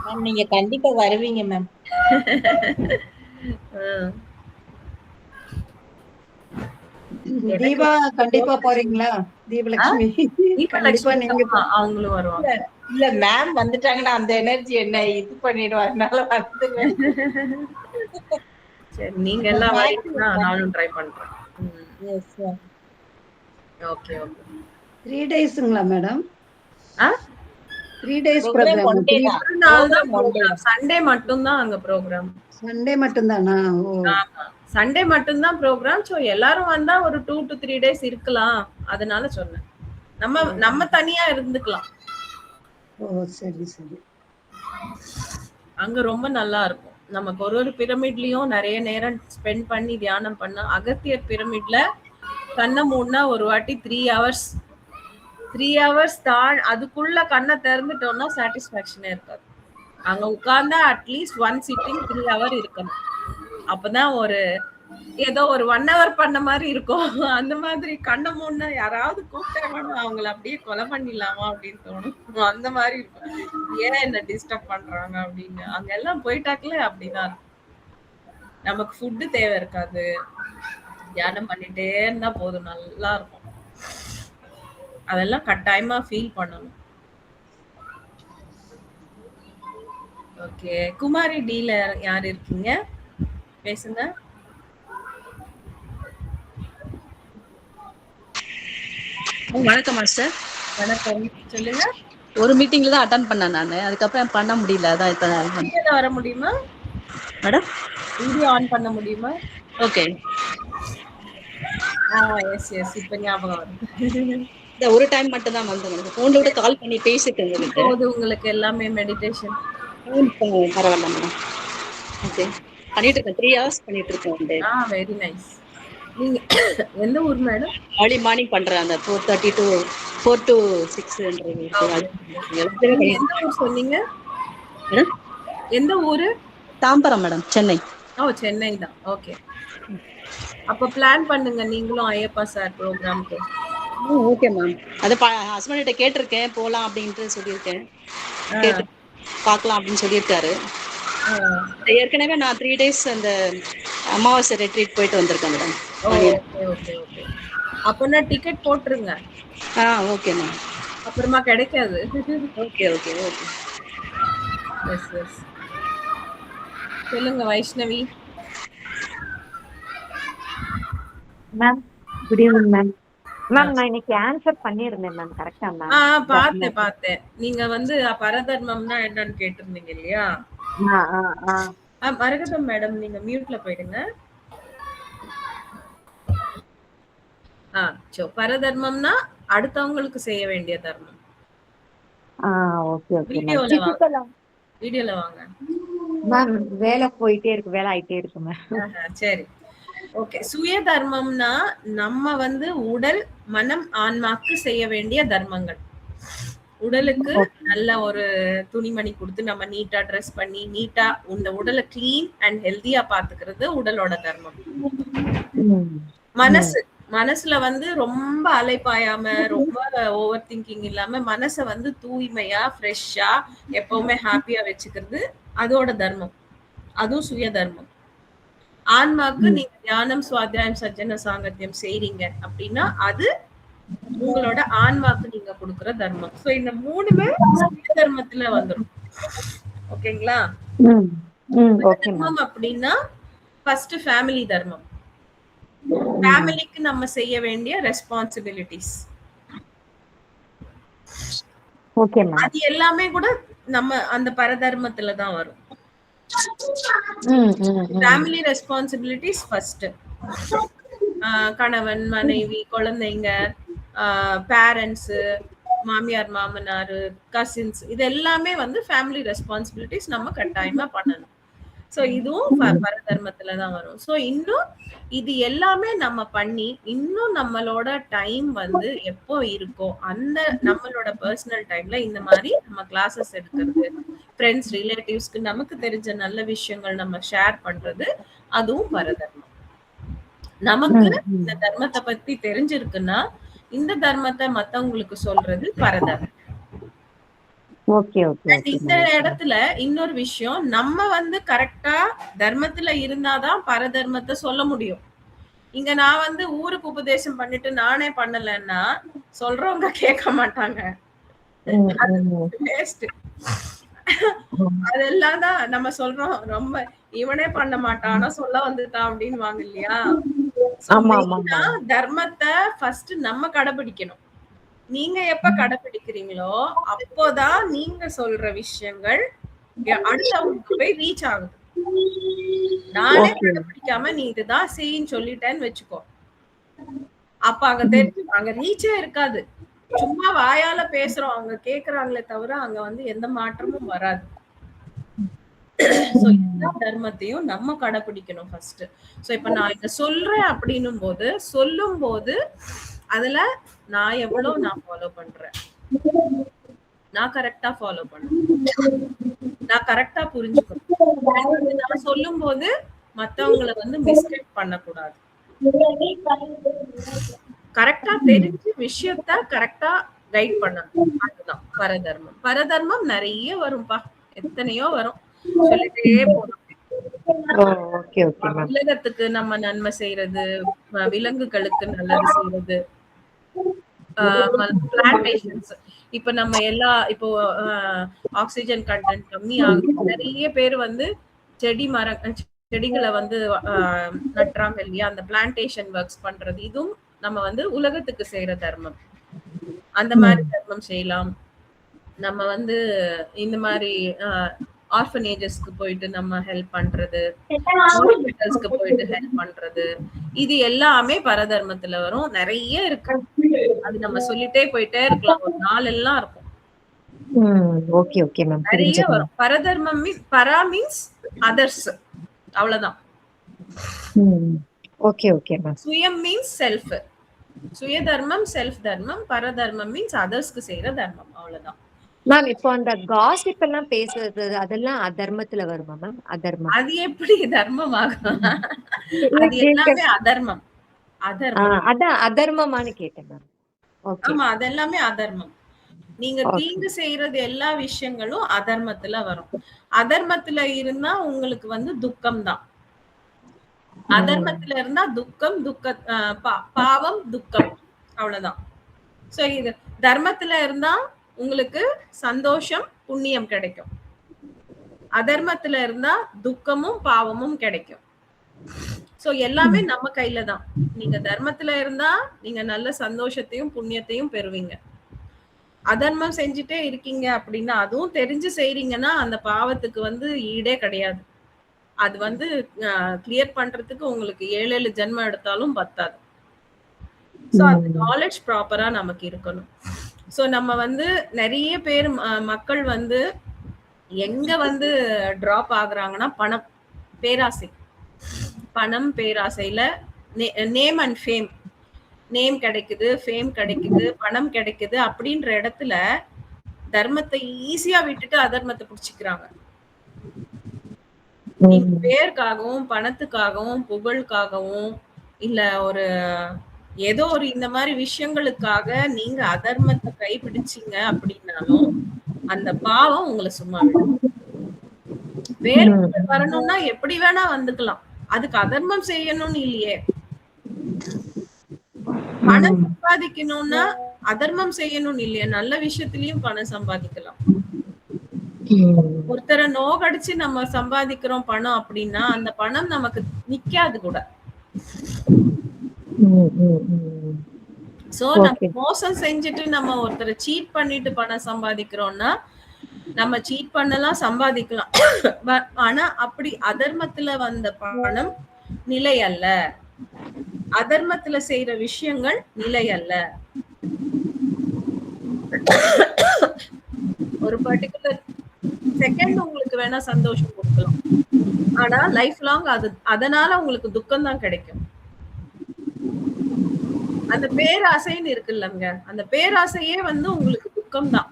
மேம் நீங்க கண்டிப்பா வருவீங்க மேம். தீபா கண்டிப்பா போறீங்களா? தீபலட்சுமி கண்டிப்பா நீங்க அவங்களும் வருவாங்க. இல்ல மேம் வந்துட்டாங்கன்னா அந்த எனர்ஜி என்ன இது பண்ணிடுவா. அதனால வந்துருவேன். சரி, நீங்க எல்லாம் வரீங்கன்னா நானும் ட்ரை பண்றேன். Yes sir. Okay okay. 3 டேஸ்ங்களா madam? 3 days program program. One day தான். ஒரு நாள் தான் ப்ரோக்ராம். சண்டே மட்டும் தான் அங்க ப்ரோக்ராம். சண்டே மட்டும் தானா? ஓ. ஆமா. சண்டே மட்டும் தான் ப்ரோக்ராம். சோ எல்லாரும் வந்தா ஒரு 2 to 3 டேஸ் இருக்கலாம். அதனால சொன்னேன். நம்ம தனியா இருந்துக்கலாம். ஓ சரி சரி. அங்க ரொம்ப நல்லா இருக்கும். நமக்கு ஒரு பிரமிட்லயும் நிறைய நேரம் ஸ்பெண்ட் பண்ணி தியானம் பண்ண. அகத்தியர் பிரமிட்ல கண்ணை மூடினா ஒரு வாட்டி 3 ஹவர்ஸ் 3 ஹவர்ஸ் தான். அதுக்குள்ள கண்ணை திறந்துட்டோம்னா சாட்டிஸ்பாக்சனே இருக்காது. அங்க உட்கார்ந்தா அட்லீஸ்ட் 1 சிட்டிங் 3 ஹவர் இருக்கணும். அப்பதான் ஒரு ஏதோ ஒரு 1 ஹவர் பண்ண மாதிரி இருக்கும். அந்த மாதிரி கண்ணை மூடினா யாராவது கூப்பிட்டாங்கன்னா அவங்கள அப்படியே கொலை பண்ணிடலாமா அப்படின்னு தோணும். அந்த மாதிரி இருக்கும். ஏன் என்ன டிஸ்டர்ப் பண்றாங்க அப்படின்னு. அங்க எல்லாம் போயிட்டாக்கல அப்படிதான் இருக்கும். நமக்கு ஃபுட்டு தேவை இருக்காது. தியானம் பண்ணிட்டே இருந்தா போதும், நல்லா இருக்கும். அதெல்லாம் கட்டாயமா ஃபீல் பண்ணணும். ஓகே. குமாரி டீல யார் இருக்கீங்க? பேசுங்க. வணக்கம் மாஸ்டர். வணக்கம். சொல்லுங்க. ஒரு மீட்டிங்ல தான் அட்டெண்ட் பண்ணேன் நானு. அதுக்கப்புறம் பண்ண முடியல. அதான் இப்ப வீடியோல வர முடியுமா மேடம்? வீடியோ ஆன் பண்ண முடியுமா? ஓகே. Yes yes. இப்ப ஞாபகம் வருது. இந்த ஒரு டைம் மட்டும் தான் வந்து உங்களுக்கு போன்ல விட கால் பண்ணி பேசிட்டு உங்களுக்கு. போது உங்களுக்கு எல்லாமே மெடிடேஷன். பரவாயில்ல மேடம். ஓகே. பண்ணிட்டு இருக்கேன். 3 ஹவர்ஸ் பண்ணிட்டு இருக்கேன். Very nice. நீங்க எந்த ஊர் மேடம்? ஏர்லி மார்னிங் பண்றேன். அந்த 4:30 to 4 to 6 எந்த ஊர் சொன்னீங்க? எந்த ஊரு? தாம்பரம் மேடம், சென்னை. சென்னை தான். ஓகே. அப்ப பிளான் பண்ணுங்க நீங்களும் ஐயப்பா சார் ப்ரோக்ராம்க்கு. Okay ma'am. அது ஹஸ்பண்ட் கிட்ட கேட்டிருக்கேன், போலாம் அப்படின்ட்டு சொல்லியிருக்கேன். கேட்டு பார்க்கலாம் அப்படின்னு சொல்லியிருக்காரு. ஏற்கனவே நான் 3 டேஸ் அந்த அமாவாசை ரெட்ரீட் போயிட்டு வந்திருக்கேன் மேடம். Okay okay okay. அப்பனா டிக்கெட் போட்டுருங்க. Okay ma'am. அப்புறமா கிடைக்காது. Okay okay okay. Yes yes. சொல்லுங்க Vaishnavi. Ma'am good evening ma'am. Ma'am நான் இன்னைக்கு ஆன்சர் பண்ணியிருந்தேன் மேம். கரெக்டா மேம்? பார்த்தேன். நீங்க வந்து பரதர்மம்னா என்னன்னு கேட்டிருந்தீங்க இல்லையா? மரகதம் மேடம் நீங்க மியூட்ல போயிடுங்க. பரதர்மம்னா அடுத்தவங்களுக்கு செய்ய வேண்டிய தர்மம். Okay okay. வீடியோல வாங்க மேம். வேலை போயிட்டே இருக்கு, வேலை ஆயிட்டே இருக்கு மேம். சரி ஓகே. சுய தர்மம்னா நம்ம வந்து உடல் மனம் ஆன்மாக்கு செய்ய வேண்டிய தர்மங்கள். உடலுக்கு நல்ல ஒரு துணிமணி கொடுத்து நம்ம நீட்டா ட்ரெஸ் பண்ணி நீட்டா இந்த உடலை கிளீன் அண்ட் ஹெல்தியா பாத்துக்கிறது உடலோட தர்மம். மனசுல வந்து ரொம்ப அலைப்பாயாம ரொம்ப ஓவர் திங்கிங் இல்லாம மனசை வந்து தூய்மையா ஃப்ரெஷ்ஷா எப்பவுமே ஹாப்பியா வச்சுக்கிறது அதோட தர்மம். அதுவும் சுய தர்மம். ஆன்மாக்கு நீங்க தியானம், சுவாத்தியாயம், சஜ்ஜன சாங்கத்தியம் செய்றீங்க அப்படின்னா அது உங்களோட ஆன்மாக்கு நீங்க கொடுக்குற தர்மம். சோ இந்த மூணுமே சுய தர்மத்துல வந்துடும். ஓகேங்களா? தர்மம் அப்படின்னா ஃபர்ஸ்ட் ஃபேமிலி தர்மம். ஃபேமிலிக்கு நம்ம செய்ய வேண்டிய ரெஸ்பான்சிபிலிட்டிஸ், ஓகே மேம். அது எல்லாமே கூட நம்ம அந்த பரதர்மத்துல தான் வரும். Family responsibilities first. கணவன், மனைவி, குழந்தைங்க, பேரண்ட்ஸ், மாமியார் மாமனார், கசின்ஸ், இது எல்லாமே வந்து ஃபேமிலி ரெஸ்பான்சிபிலிட்டிஸ் நம்ம கட்டாயமா பண்ணணும். ஸோ இதுவும் பரதர்மத்துல தான் வரும். ஸோ இன்னும் இது எல்லாமே நம்ம பண்ணி இன்னும் நம்மளோட டைம் வந்து எப்போ இருக்கோ அந்த நம்மளோட பர்சனல் டைம்ல இந்த மாதிரி நம்ம கிளாஸஸ் எடுக்கிறது, ஃப்ரெண்ட்ஸ் ரிலேட்டிவ்ஸ்க்கு நமக்கு தெரிஞ்ச நல்ல விஷயங்கள் நம்ம ஷேர் பண்றது, அதுவும் பரதர்மம். நமக்கு இந்த தர்மத்தை பத்தி தெரிஞ்சிருக்குன்னா இந்த தர்மத்தை மத்தவங்களுக்கு சொல்றது பரதர்மம். இந்த இடத்துல இன்னொரு விஷயம், நம்ம வந்து கரெக்டா தர்மத்துல இருந்தாதான் பரதர்மத்தை சொல்ல முடியும். இங்க நான் வந்து ஊருக்கு உபதேசம் பண்ணிட்டு நானே பண்ணலன்னா சொல்றவங்க கேட்க மாட்டாங்க. அதெல்லாம் தான் நம்ம சொல்றோம், ரொம்ப இவனே பண்ண மாட்டான் சொல்ல வந்துட்டான் அப்படின்னு வாங்க இல்லையா. தர்மத்தை ஃபர்ஸ்ட் நம்ம கடைபிடிக்கணும். நீங்க எப்ப கடைபிடிக்கிறீங்களோ அப்போதான் நீங்க சொல்ற விஷயங்கள் அடுத்தவங்களுக்கு போய் ரீச் ஆகுது. நானே கடைபிடிக்காம நீ இதுதான் செய்யின்னு சொல்லிட்டேன்னு வச்சுக்கோ, அப்ப அங்க தெரிஞ்சு அங்க ரீச்சே இருக்காது. சும்மா வாயால பேசுறோம், அவங்க கேக்குறாங்களே தவிர அங்க வந்து எந்த மாற்றமும் வராது. எல்லா தர்மத்தையும் நம்ம கடைபிடிக்கணும் ஃபர்ஸ்ட். சோ இப்ப நான் இங்க சொல்றேன் அப்படின்னும் போது சொல்லும் போது அதுல நான் எவ்வளவு நான் ஃபாலோ பண்றேன், நான் கரெக்டா ஃபாலோ பண்றேன், நான் கரெக்டா புரிஞ்சுக்கணும். நான் சொல்லும் போது மத்தவங்களை வந்து மிஸ்டேக் பண்ணக்கூடாது. கரெக்டா தெரிஞ்சு விஷயத்த கரெக்டா கைட் பண்ணணும். அதுதான் பரதர்மம். பரதர்மம் நிறைய வரும்பா, எத்தனையோ வரும், சொல்லிட்டே போறோம். உலகத்துக்கு நம்ம நன்மை செய்யறது, விலங்குகளுக்கு நல்லது செய்யறது, பிளான்டேஷன்ஸ். இப்ப நம்ம எல்லா இப்போ ஆக்சிஜன் கண்டென்ட் கம்மி ஆகுது, நிறைய பேர் வந்து செடிகளை வந்து நட்டுறாங்க இல்லையா, அந்த பிளான்டேஷன் ஒர்க்ஸ் பண்றது, இதுவும் நம்ம வந்து உலகத்துக்கு செய்யற தர்மம். அந்த மாதிரி தர்மம் செய்யலாம். நம்ம வந்து இந்த மாதிரி ஆர்ஃபனேஜஸ்க்கு போயிட்டு நம்ம ஹெல்ப் பண்றது, ஹாஸ்பிட்டல்ஸ்க்கு போயிட்டு ஹெல்ப் பண்றது, இது எல்லாமே பரதர்மத்துல வரும். நிறைய இருக்கு, அது நம்ம சொல்லிட்டே போயிட்டே இருக்கலாம், ஒரு நாள் எல்லாம் இருக்கும். நிறைய வரும். பரதர்மம் மீன்ஸ் பரா மீன்ஸ் அதர்ஸ், அவ்வளவுதான். சுயம் மீன்ஸ் செல்ஃப், சுய தர்மம், செல்ஃப் தர்மம். பரதர்மம் மீன்ஸ் அதர்ஸ்க்கு செய்யற தர்மம், அவ்வளவுதான். மேம் இப்போ அந்த காசிப் எல்லாம் பேசுறது அதெல்லாம் அதர்மத்துல வருமா மேம்? அதர்மம் அது எப்படி தர்மம் ஆகும்? அது எல்லாமே அதர்மம். அதான் அதர்மமானு கேட்டேன் மேம். ஆமா, அதெல்லாமே அதர்மம். நீங்க தீங்கு செய்யறது எல்லா விஷயங்களும் அதர்மத்துல வரும். அதர்மத்துல இருந்தா உங்களுக்கு வந்து துக்கம் தான். அதர்மத்துல இருந்தா துக்கம், பாவம், துக்கம், அவ்வளவுதான். சோ இது தர்மத்துல இருந்தா உங்களுக்கு சந்தோஷம், புண்ணியம் கிடைக்கும். அதர்மத்துல இருந்தா துக்கமும் பாவமும் கிடைக்கும். சோ எல்லாமே நம்ம கையில தான். நீங்க தர்மத்துல இருந்தா நீங்க நல்ல சந்தோஷத்தையும் புண்ணியத்தையும் பெறுவீங்க. அதர்மம் செஞ்சுட்டே இருக்கீங்க அப்படின்னா, அதுவும் தெரிஞ்சு செய்றீங்கன்னா அந்த பாவத்துக்கு வந்து ஈடே கிடையாது. அது வந்து கிளியர் பண்றதுக்கு உங்களுக்கு 7 ஜென்மம் எடுத்தாலும் பத்தாது. சோ அந்த நாலேஜ் ப்ராப்பரா நமக்கு இருக்கணும். சோ நம்ம வந்து நிறைய பேர் மக்கள் வந்து எங்க வந்து டிராப் ஆகுறாங்கன்னா பணம், பேராசை. பணம், பேராசையில நேம் அண்ட் ஃபேம், நேம் கிடைக்குது, ஃபேம் கிடைக்குது, பணம் கிடைக்குது அப்படின்ற இடத்துல தர்மத்தை ஈஸியா விட்டுட்டு அதர்மத்தை புடிச்சுக்கிறாங்க. நீங்க பேருக்காகவும், பணத்துக்காகவும், புகழுக்காகவும், இல்ல ஒரு ஏதோ ஒரு இந்த மாதிரி விஷயங்களுக்காக நீங்க அதர்மத்தை கைப்பிடிச்சீங்க அப்படின்னாலும் அந்த பாவம் உங்களை சும்மா விடும். பேர் வரணும்னா எப்படி வேணா வந்துக்கலாம், அதுக்கு அதர்மம் செய்யணும்னு இல்லையே. பணம் சம்பாதிக்கணும்னா அதர்மம் செய்யணும்னு இல்லையே, நல்ல விஷயத்திலயும் பணம் சம்பாதிக்கலாம். ஒருத்தரை நோகடிச்சு நம்ம சம்பாதிக்கிறோம் பணம் அப்படின்னா அந்த பணம் நமக்கு நிக்காது கூட. ம், ம், ம். சோ நம்ம ஓகே. மோசம் செஞ்சுட்டு நம்ம ஒருத்தரை சீட் பண்ணிட்டு பணம் சம்பாதிக்கிறோம்னா நம்ம சீட் பண்ணலாம், சம்பாதிக்கலாம். ஆனா அப்படி அதர்மத்துல வந்த பணம் நிலை அல்ல. அதர்மத்துல செய்யற விஷயங்கள் நிலை அல்ல. ஒரு பர்டிகுலர் செகண்ட் உங்களுக்கு வேணா சந்தோஷம் கொடுக்கலாம், ஆனா லைஃப் லாங் அது அதனால உங்களுக்கு துக்கம் தான் கிடைக்கும். அந்த பேராசைன்னு இருக்குல்லங்க, அந்த பேராசையே வந்து உங்களுக்கு துக்கம் தான்.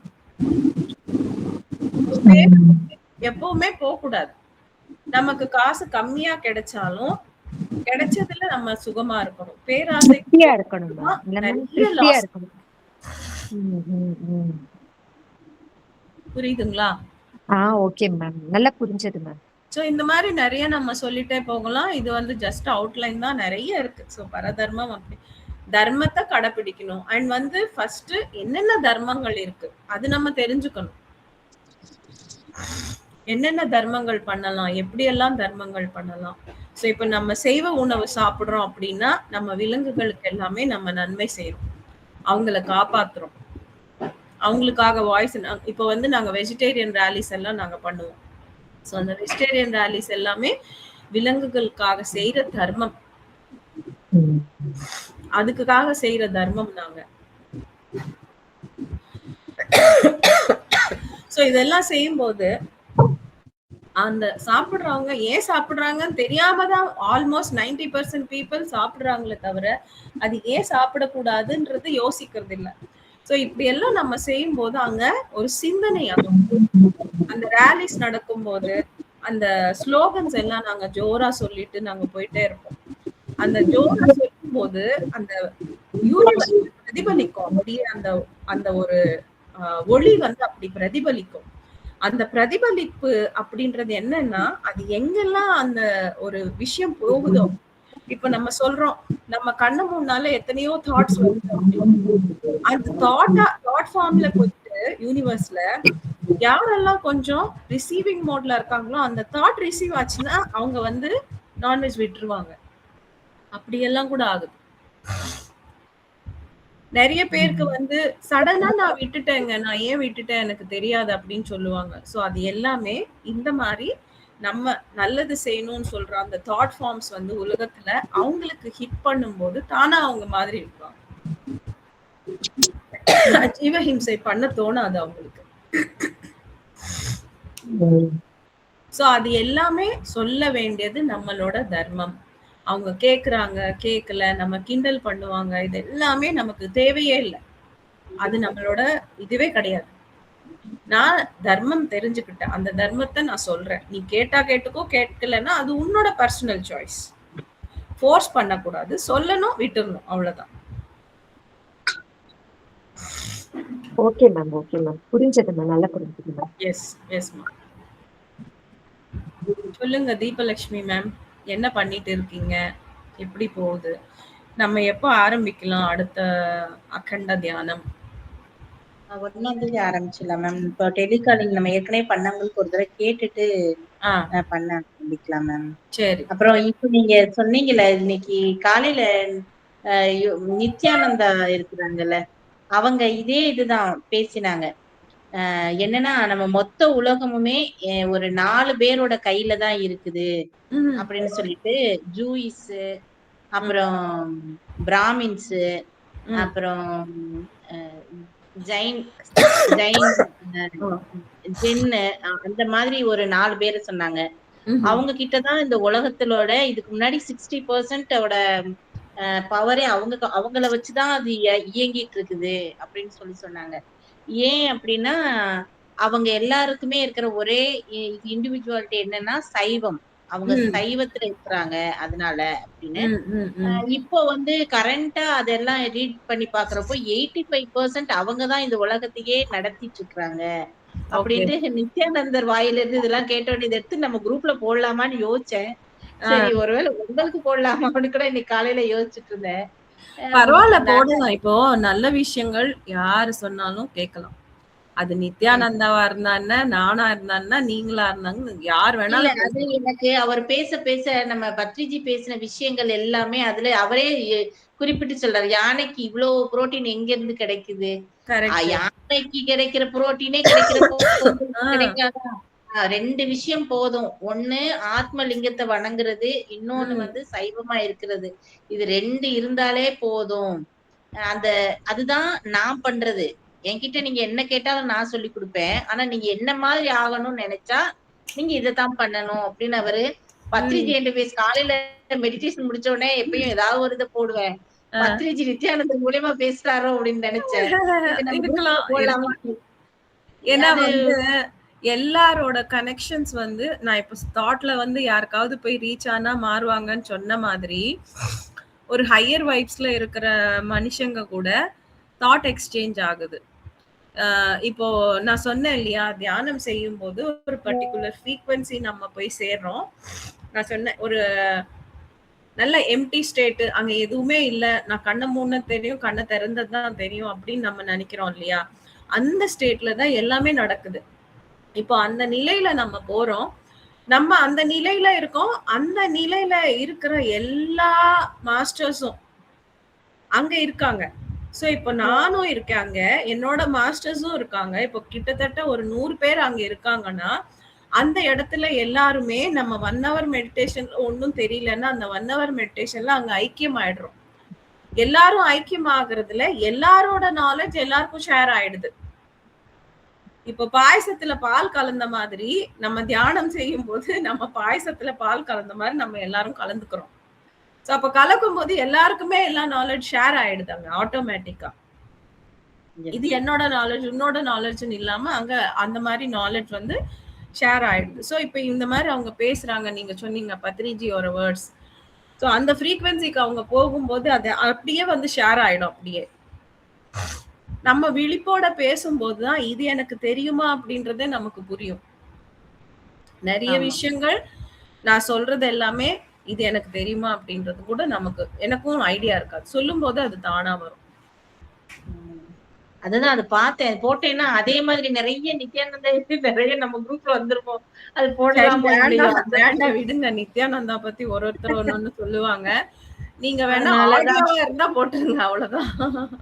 எப்பவுமே போக கூடாது. நமக்கு காசு கம்மியா கிடைச்சாலும் கிடைச்சதுல நம்ம சுகமா இருக்கணும். பேராசை திருப்தியா இருக்கணும் மேம். இல்ல மேம், நிறைய திருப்தியா லாஸ். இருக்கணும். ம், ம், ம். புரியுதுங்களா? Okay ma'am. நல்லா புரிஞ்சது மேம். சோ இந்த மாதிரி நிறைய நம்ம சொல்லிட்டே போகலாம். இது வந்து ஜஸ்ட் அவுட்லைன் தான், நிறைய இருக்கு. சோ பரதர்மம் அப்படி தர்மத்தை கடைபிடிக்கணும். அண்ட் வந்து ஃபர்ஸ்ட் என்னென்ன தர்மங்கள் இருக்கு அது நம்ம தெரிஞ்சுக்கணும். என்னென்ன தர்மங்கள் பண்ணலாம், எப்படியெல்லாம் தர்மங்கள் பண்ணலாம். சோ இப்ப நம்ம செய்வ உணவு சாப்பிடுறோம் அப்படின்னா நம்ம விலங்குகளுக்கு எல்லாமே நம்ம நன்மை செய்யறோம், அவங்கள காப்பாத்துறோம், அவங்களுக்காக வாய்ஸ். இப்ப வந்து நாங்க வெஜிடேரியன் ரேலிஸ் எல்லாம் நாங்க பண்ணுவோம். சோ அந்த வெஜிடேரியன் ரேலிஸ் எல்லாமே விலங்குகளுக்காக செய்யற தர்மம், அதுக்காக செய்யற தர்மம் நாங்க. சோ இதெல்லாம் செய்யும்போது அந்த சாப்பிடுறவங்க ஏன் சாப்பிடுறாங்கன்னு தெரியாம தான் ஆல்மோஸ்ட் 90% பீப்புள் சாப்பிடுறாங்களே தவிர அது ஏன் சாப்பிடக்கூடாதுன்றது யோசிக்கிறது இல்லை. சோ இப்படி எல்லாம் நம்ம செய்யும் போது அங்க ஒரு சிந்தனை ஆகும். அந்த ரேலிஸ் நடக்கும் போது அந்த ஸ்லோகன்ஸ் எல்லாம் நாங்க ஜோரா சொல்லிட்டு நாங்க போயிட்டே இருப்போம். அந்த ஜோரா சொல்லும் போது அந்த யூனிவர்ஸ் பிரதிபலிக்கும். அப்படியே அந்த அந்த ஒரு ஒளி வந்து அப்படி பிரதிபலிக்கும். அந்த பிரதிபலிப்பு அப்படின்றது என்னன்னா, அது எங்கெல்லாம் அந்த ஒரு விஷயம் போகுதோ, இப்ப நம்ம சொல்றோம் நம்ம கண்ணு முன்னால எத்தனையோ தாட்ஸ் வருது, அந்த தாட் ஃபார்ம்ல போயிட்டு யூனிவர்ஸ்ல யாரெல்லாம் கொஞ்சம் ரிசீவிங் மோட்ல இருக்காங்களோ அந்த தாட் ரிசீவ் ஆச்சுன்னா அவங்க வந்து நான்வெஜ் விட்டுருவாங்க. அப்படியெல்லாம் கூட ஆகுது. நிறைய பேருக்கு வந்து சடனா நான் விட்டுட்டேங்க, நான் ஏன் விட்டுட்டேன் எனக்கு தெரியாது அப்படின்னு சொல்லுவாங்க. சோ அது எல்லாமே இந்த மாதிரி நம்ம நல்லது செய்யணும்னு சொல்ற அந்த தாட் ஃபார்ம்ஸ் வந்து உலகத்துல அவங்களுக்கு ஹிட் பண்ணும்போது தானா அவங்க மாதிரி இருப்பாங்க. ஜீவஹிம்சை பண்ண தோணாது அவங்களுக்கு. சோ அது எல்லாமே சொல்ல வேண்டியது நம்மளோட தர்மம். அவங்க கேக்குறாங்க, கேட்கல, நம்ம கிண்டல் பண்ணுவாங்க, இது எல்லாமே நமக்கு தேவையே இல்லை. அது நம்மளோட இதுவே கிடையாது. நான் தர்மம் தெரிஞ்சுக்கிட்டேன், அந்த தர்மத்தை நான் சொல்றேன். நீ கேட்டா கேட்டுக்கோ, கேட்கலன்னா அது உன்னோட பர்சனல் சாய்ஸ். ஃபோர்ஸ் பண்ணக்கூடாது, சொல்லணும், விட்டுறணும், அவ்வளவுதான். Okay ma'am, okay ma'am. புரிஞ்சது மேம், நல்லா புரிஞ்சது மேம். S yes ma'am. சொல்லுங்க தீபலட்சுமி மேம், என்ன பண்ணிட்டு இருக்கீங்க, எப்படி போகுது, நம்ம எப்போ ஆரம்பிக்கலாம் அடுத்த அகண்ட தியானம்? 1ஆம் தேதி ஆரம்பிச்சிடலாம் மேம். இப்போ டெலிகாலிங் நம்ம ஏற்கனவே பண்ணவங்களுக்கு ஒரு தடவை கேட்டுட்டு பண்ண ஆரம்பிக்கலாம் மேம். சரி. அப்புறம் இப்போ நீங்க சொன்னீங்கல்ல இன்னைக்கு காலையில நித்யானந்தா இருக்கிறாங்கல்ல, அவங்க இதே இதுதான் பேசினாங்க. என்னன்னா நம்ம மொத்த உலகமுமே ஒரு 4 பேரோட கையில தான் இருக்குது அப்படின்னு சொல்லிட்டு, ஜூயிஸ், அப்புறம் பிராமின்ஸ், அப்புறம் ஜெயின் அந்த மாதிரி ஒரு 4 பேரை சொன்னாங்க. அவங்க கிட்டதான் இந்த உலகத்திலோட இதுக்கு முன்னாடி 60% பவரே அவங்கள வச்சுதான் அது இயங்கிட்டு இருக்குது அப்படின்னு சொன்னாங்க. ஏன் அப்படின்னா அவங்க எல்லாருக்குமே இருக்கிற ஒரே இண்டிவிஜுவாலிட்டி என்னன்னா சைவம். அவங்க சைவத்துல இருக்கிறாங்க அதனால அப்படின்னு. இப்போ வந்து கரண்டா அதெல்லாம் ரீட் பண்ணி பாக்குறப்போ 85% அவங்கதான் இந்த உலகத்தையே நடத்திட்டு இருக்கிறாங்க அப்படின்ட்டு நித்யானந்தர் வாயில இருந்து இதெல்லாம் கேட்டோன்னு இதை எடுத்து நம்ம குரூப்ல போடலாமான்னு யோசிச்சேன். சரி, ஒருவேளை உங்களுக்கு போடலாமான்னு கூட இன்னைக்கு காலையில யோசிச்சுட்டு இருந்தேன். பரவாயில்ல, போடலாம். இப்போ நல்ல விஷயங்கள் யாரு சொன்னாலும் கேட்கலாம். அது நித்யானந்தாவா இருந்தா என்ன, நானா இருந்தான்னா, நீங்களா இருந்தாங்க, யார் இல்ல வேணாலும் அது பேசலாம். எனக்கு அவர் பேச பேச நம்ம பத்ரிஜி பேசின விஷயங்கள் எல்லாமே அதுல அவரே குறிப்பிட்டு சொல்றாரு. யானைக்கு இவ்ளோ புரோட்டீன் எங்க இருந்து கிடைக்குது? கரெக்ட். யானைக்கு கிடைக்கிற புரோட்டீனே கிடைக்கிறப்போ உங்களுக்கு ஆ. கிடைக்காதா? 2 விஷயம் போதும். ஒண்ணு ஆத்ம லிங்கத்த வணங்குறது, இன்னொன்னு ம். வந்து சைவமா இருக்கிறது. இது 2 இருந்தாலே போதும். அந்த அதுதான் நான் பண்றது. என்கிட்ட நீங்க என்ன கேட்டாலும் நான் சொல்லிக் குடுப்பேன். ஆனா நீங்க என்ன மாதிரி ஆகணும்னு நெனச்சா, நீங்க இதத்தான் பண்ணணும் அப்படின்னு அவரு பத்ரிஜி ம். இன்டர்ஃபேஸ் காலையில மெடிடேஷன் முடிச்ச உடனே எப்பயும் ஏதாவது ஒரு இத போடுவேன். ஆ. பத்ரிஜி நித்யானந்தன் மூலியமா பேசுறாரோ அப்படின்னு நெனச்சேன். இது நம்ம குரூப்ல இருக்கலாம், போடலாமா? இருக்கலாம். ஏன்னா அது வந்து எல்லாரோட கனெக்ஷன்ஸ் வந்து நான் இப்ப தாட்ல வந்து யாருக்காவது போய் ரீச் ஆனா மாறுவாங்கன்னு சொன்ன மாதிரி, ஒரு ஹையர் வைப்ஸ்ல இருக்கிற மனுஷங்க கூட தாட் எக்ஸ்சேஞ்ச் ஆகுது. இப்போ நான் சொன்னேன் இல்லையா, தியானம் செய்யும்போது ஒரு பர்ட்டிகுலர் ஃப்ரீக்வென்சி நம்ம போய் சேர்றோம். நான் சொன்னேன் ஒரு நல்ல எம்ப்டி ஸ்டேட், அங்க எதுவுமே இல்ல, நான் கண்ண மூடுனா தெரியும், கண்ண திறந்தது தான் தெரியும் அப்படின்னு நம்ம நினைக்கிறோம் இல்லையா, அந்த ஸ்டேட்ல தான் எல்லாமே நடக்குது. இப்போ அந்த நிலையில நம்ம போறோம், நம்ம அந்த நிலையில இருக்கோம். அந்த நிலையில இருக்கிற எல்லா மாஸ்டர்ஸும் அங்க இருக்காங்க. சோ இப்போ நானும் இருக்கேன் அங்க, என்னோட மாஸ்டர்ஸும் இருக்காங்க. இப்போ கிட்டத்தட்ட ஒரு 100 பேர் அங்க இருக்காங்கன்னா, அந்த இடத்துல எல்லாருமே நம்ம 1 ஹவர் மெடிடேஷன்ல ஒண்ணும் தெரியலன்னா, அந்த 1 ஹவர் மெடிடேஷன்ல அங்க ஐக்கியம் ஆயிடுறோம். எல்லாரும் ஐக்கியம் ஆகுறதுல எல்லாரோட நாலேட்ஜ் எல்லாருக்கும் ஷேர் ஆயிடுது. இப்போ பாயசத்துல பால் கலந்த மாதிரி, நம்ம தியானம் செய்யும்போது நம்ம பாயசத்துல பால் கலந்த மாதிரி நம்ம எல்லாரும் கலந்துக்கிறோம். சோ அப்ப கலக்கும்போது எல்லாருக்குமே எல்லா நாலேட்ஜ் ஷேர் ஆயிடுது அங்க ஆட்டோமேட்டிக்கா. இது என்னோட நாலேட்ஜ், உன்னோட நாலேட்ஜ்னு இல்லாம அங்க அந்த மாதிரி நாலேட்ஜ் வந்து ஷேர் ஆயிடுது. சோ இப்ப இந்த மாதிரி அவங்க பேசுறாங்க, நீங்க சொன்னீங்க பத்ரிஜியோட வேர்ட்ஸ். சோ அந்த ஃப்ரீக்வென்சிக்கு அவங்க போகும்போது அது அப்படியே வந்து ஷேர் ஆயிடும் அப்படியே. நம்ம விழிப்போட பேசும்போது தான் இது எனக்கு தெரியுமா அப்படின்றதே நமக்கு புரியும். நிறைய ஆமா. விஷயங்கள் நான் சொல்றது எல்லாமே இது எனக்கு தெரியுமா அப்படின்றது கூட எனக்கும் ஐடியா இருக்காது. சொல்லும்போது அது தானா வரும். அதுதான் அது பார்த்தேன். போட்டேன்னா அதே மாதிரி நெறைய நித்யானந்தா நெறைய நம்ம குரூப்ல வந்திருப்போம். அது சரி, போடலாமோ இல்லையோ? வேண்டாம் அந்த வேண்டாம் விடுங்க. நித்யானந்தா பத்தி ஒருத்தர் ஒண்ணு சொல்லுவாங்க. நீங்க வேணா அதனாலதான் ஆடியோவா இருந்தா போட்டுருங்க, அவ்வளவுதான்.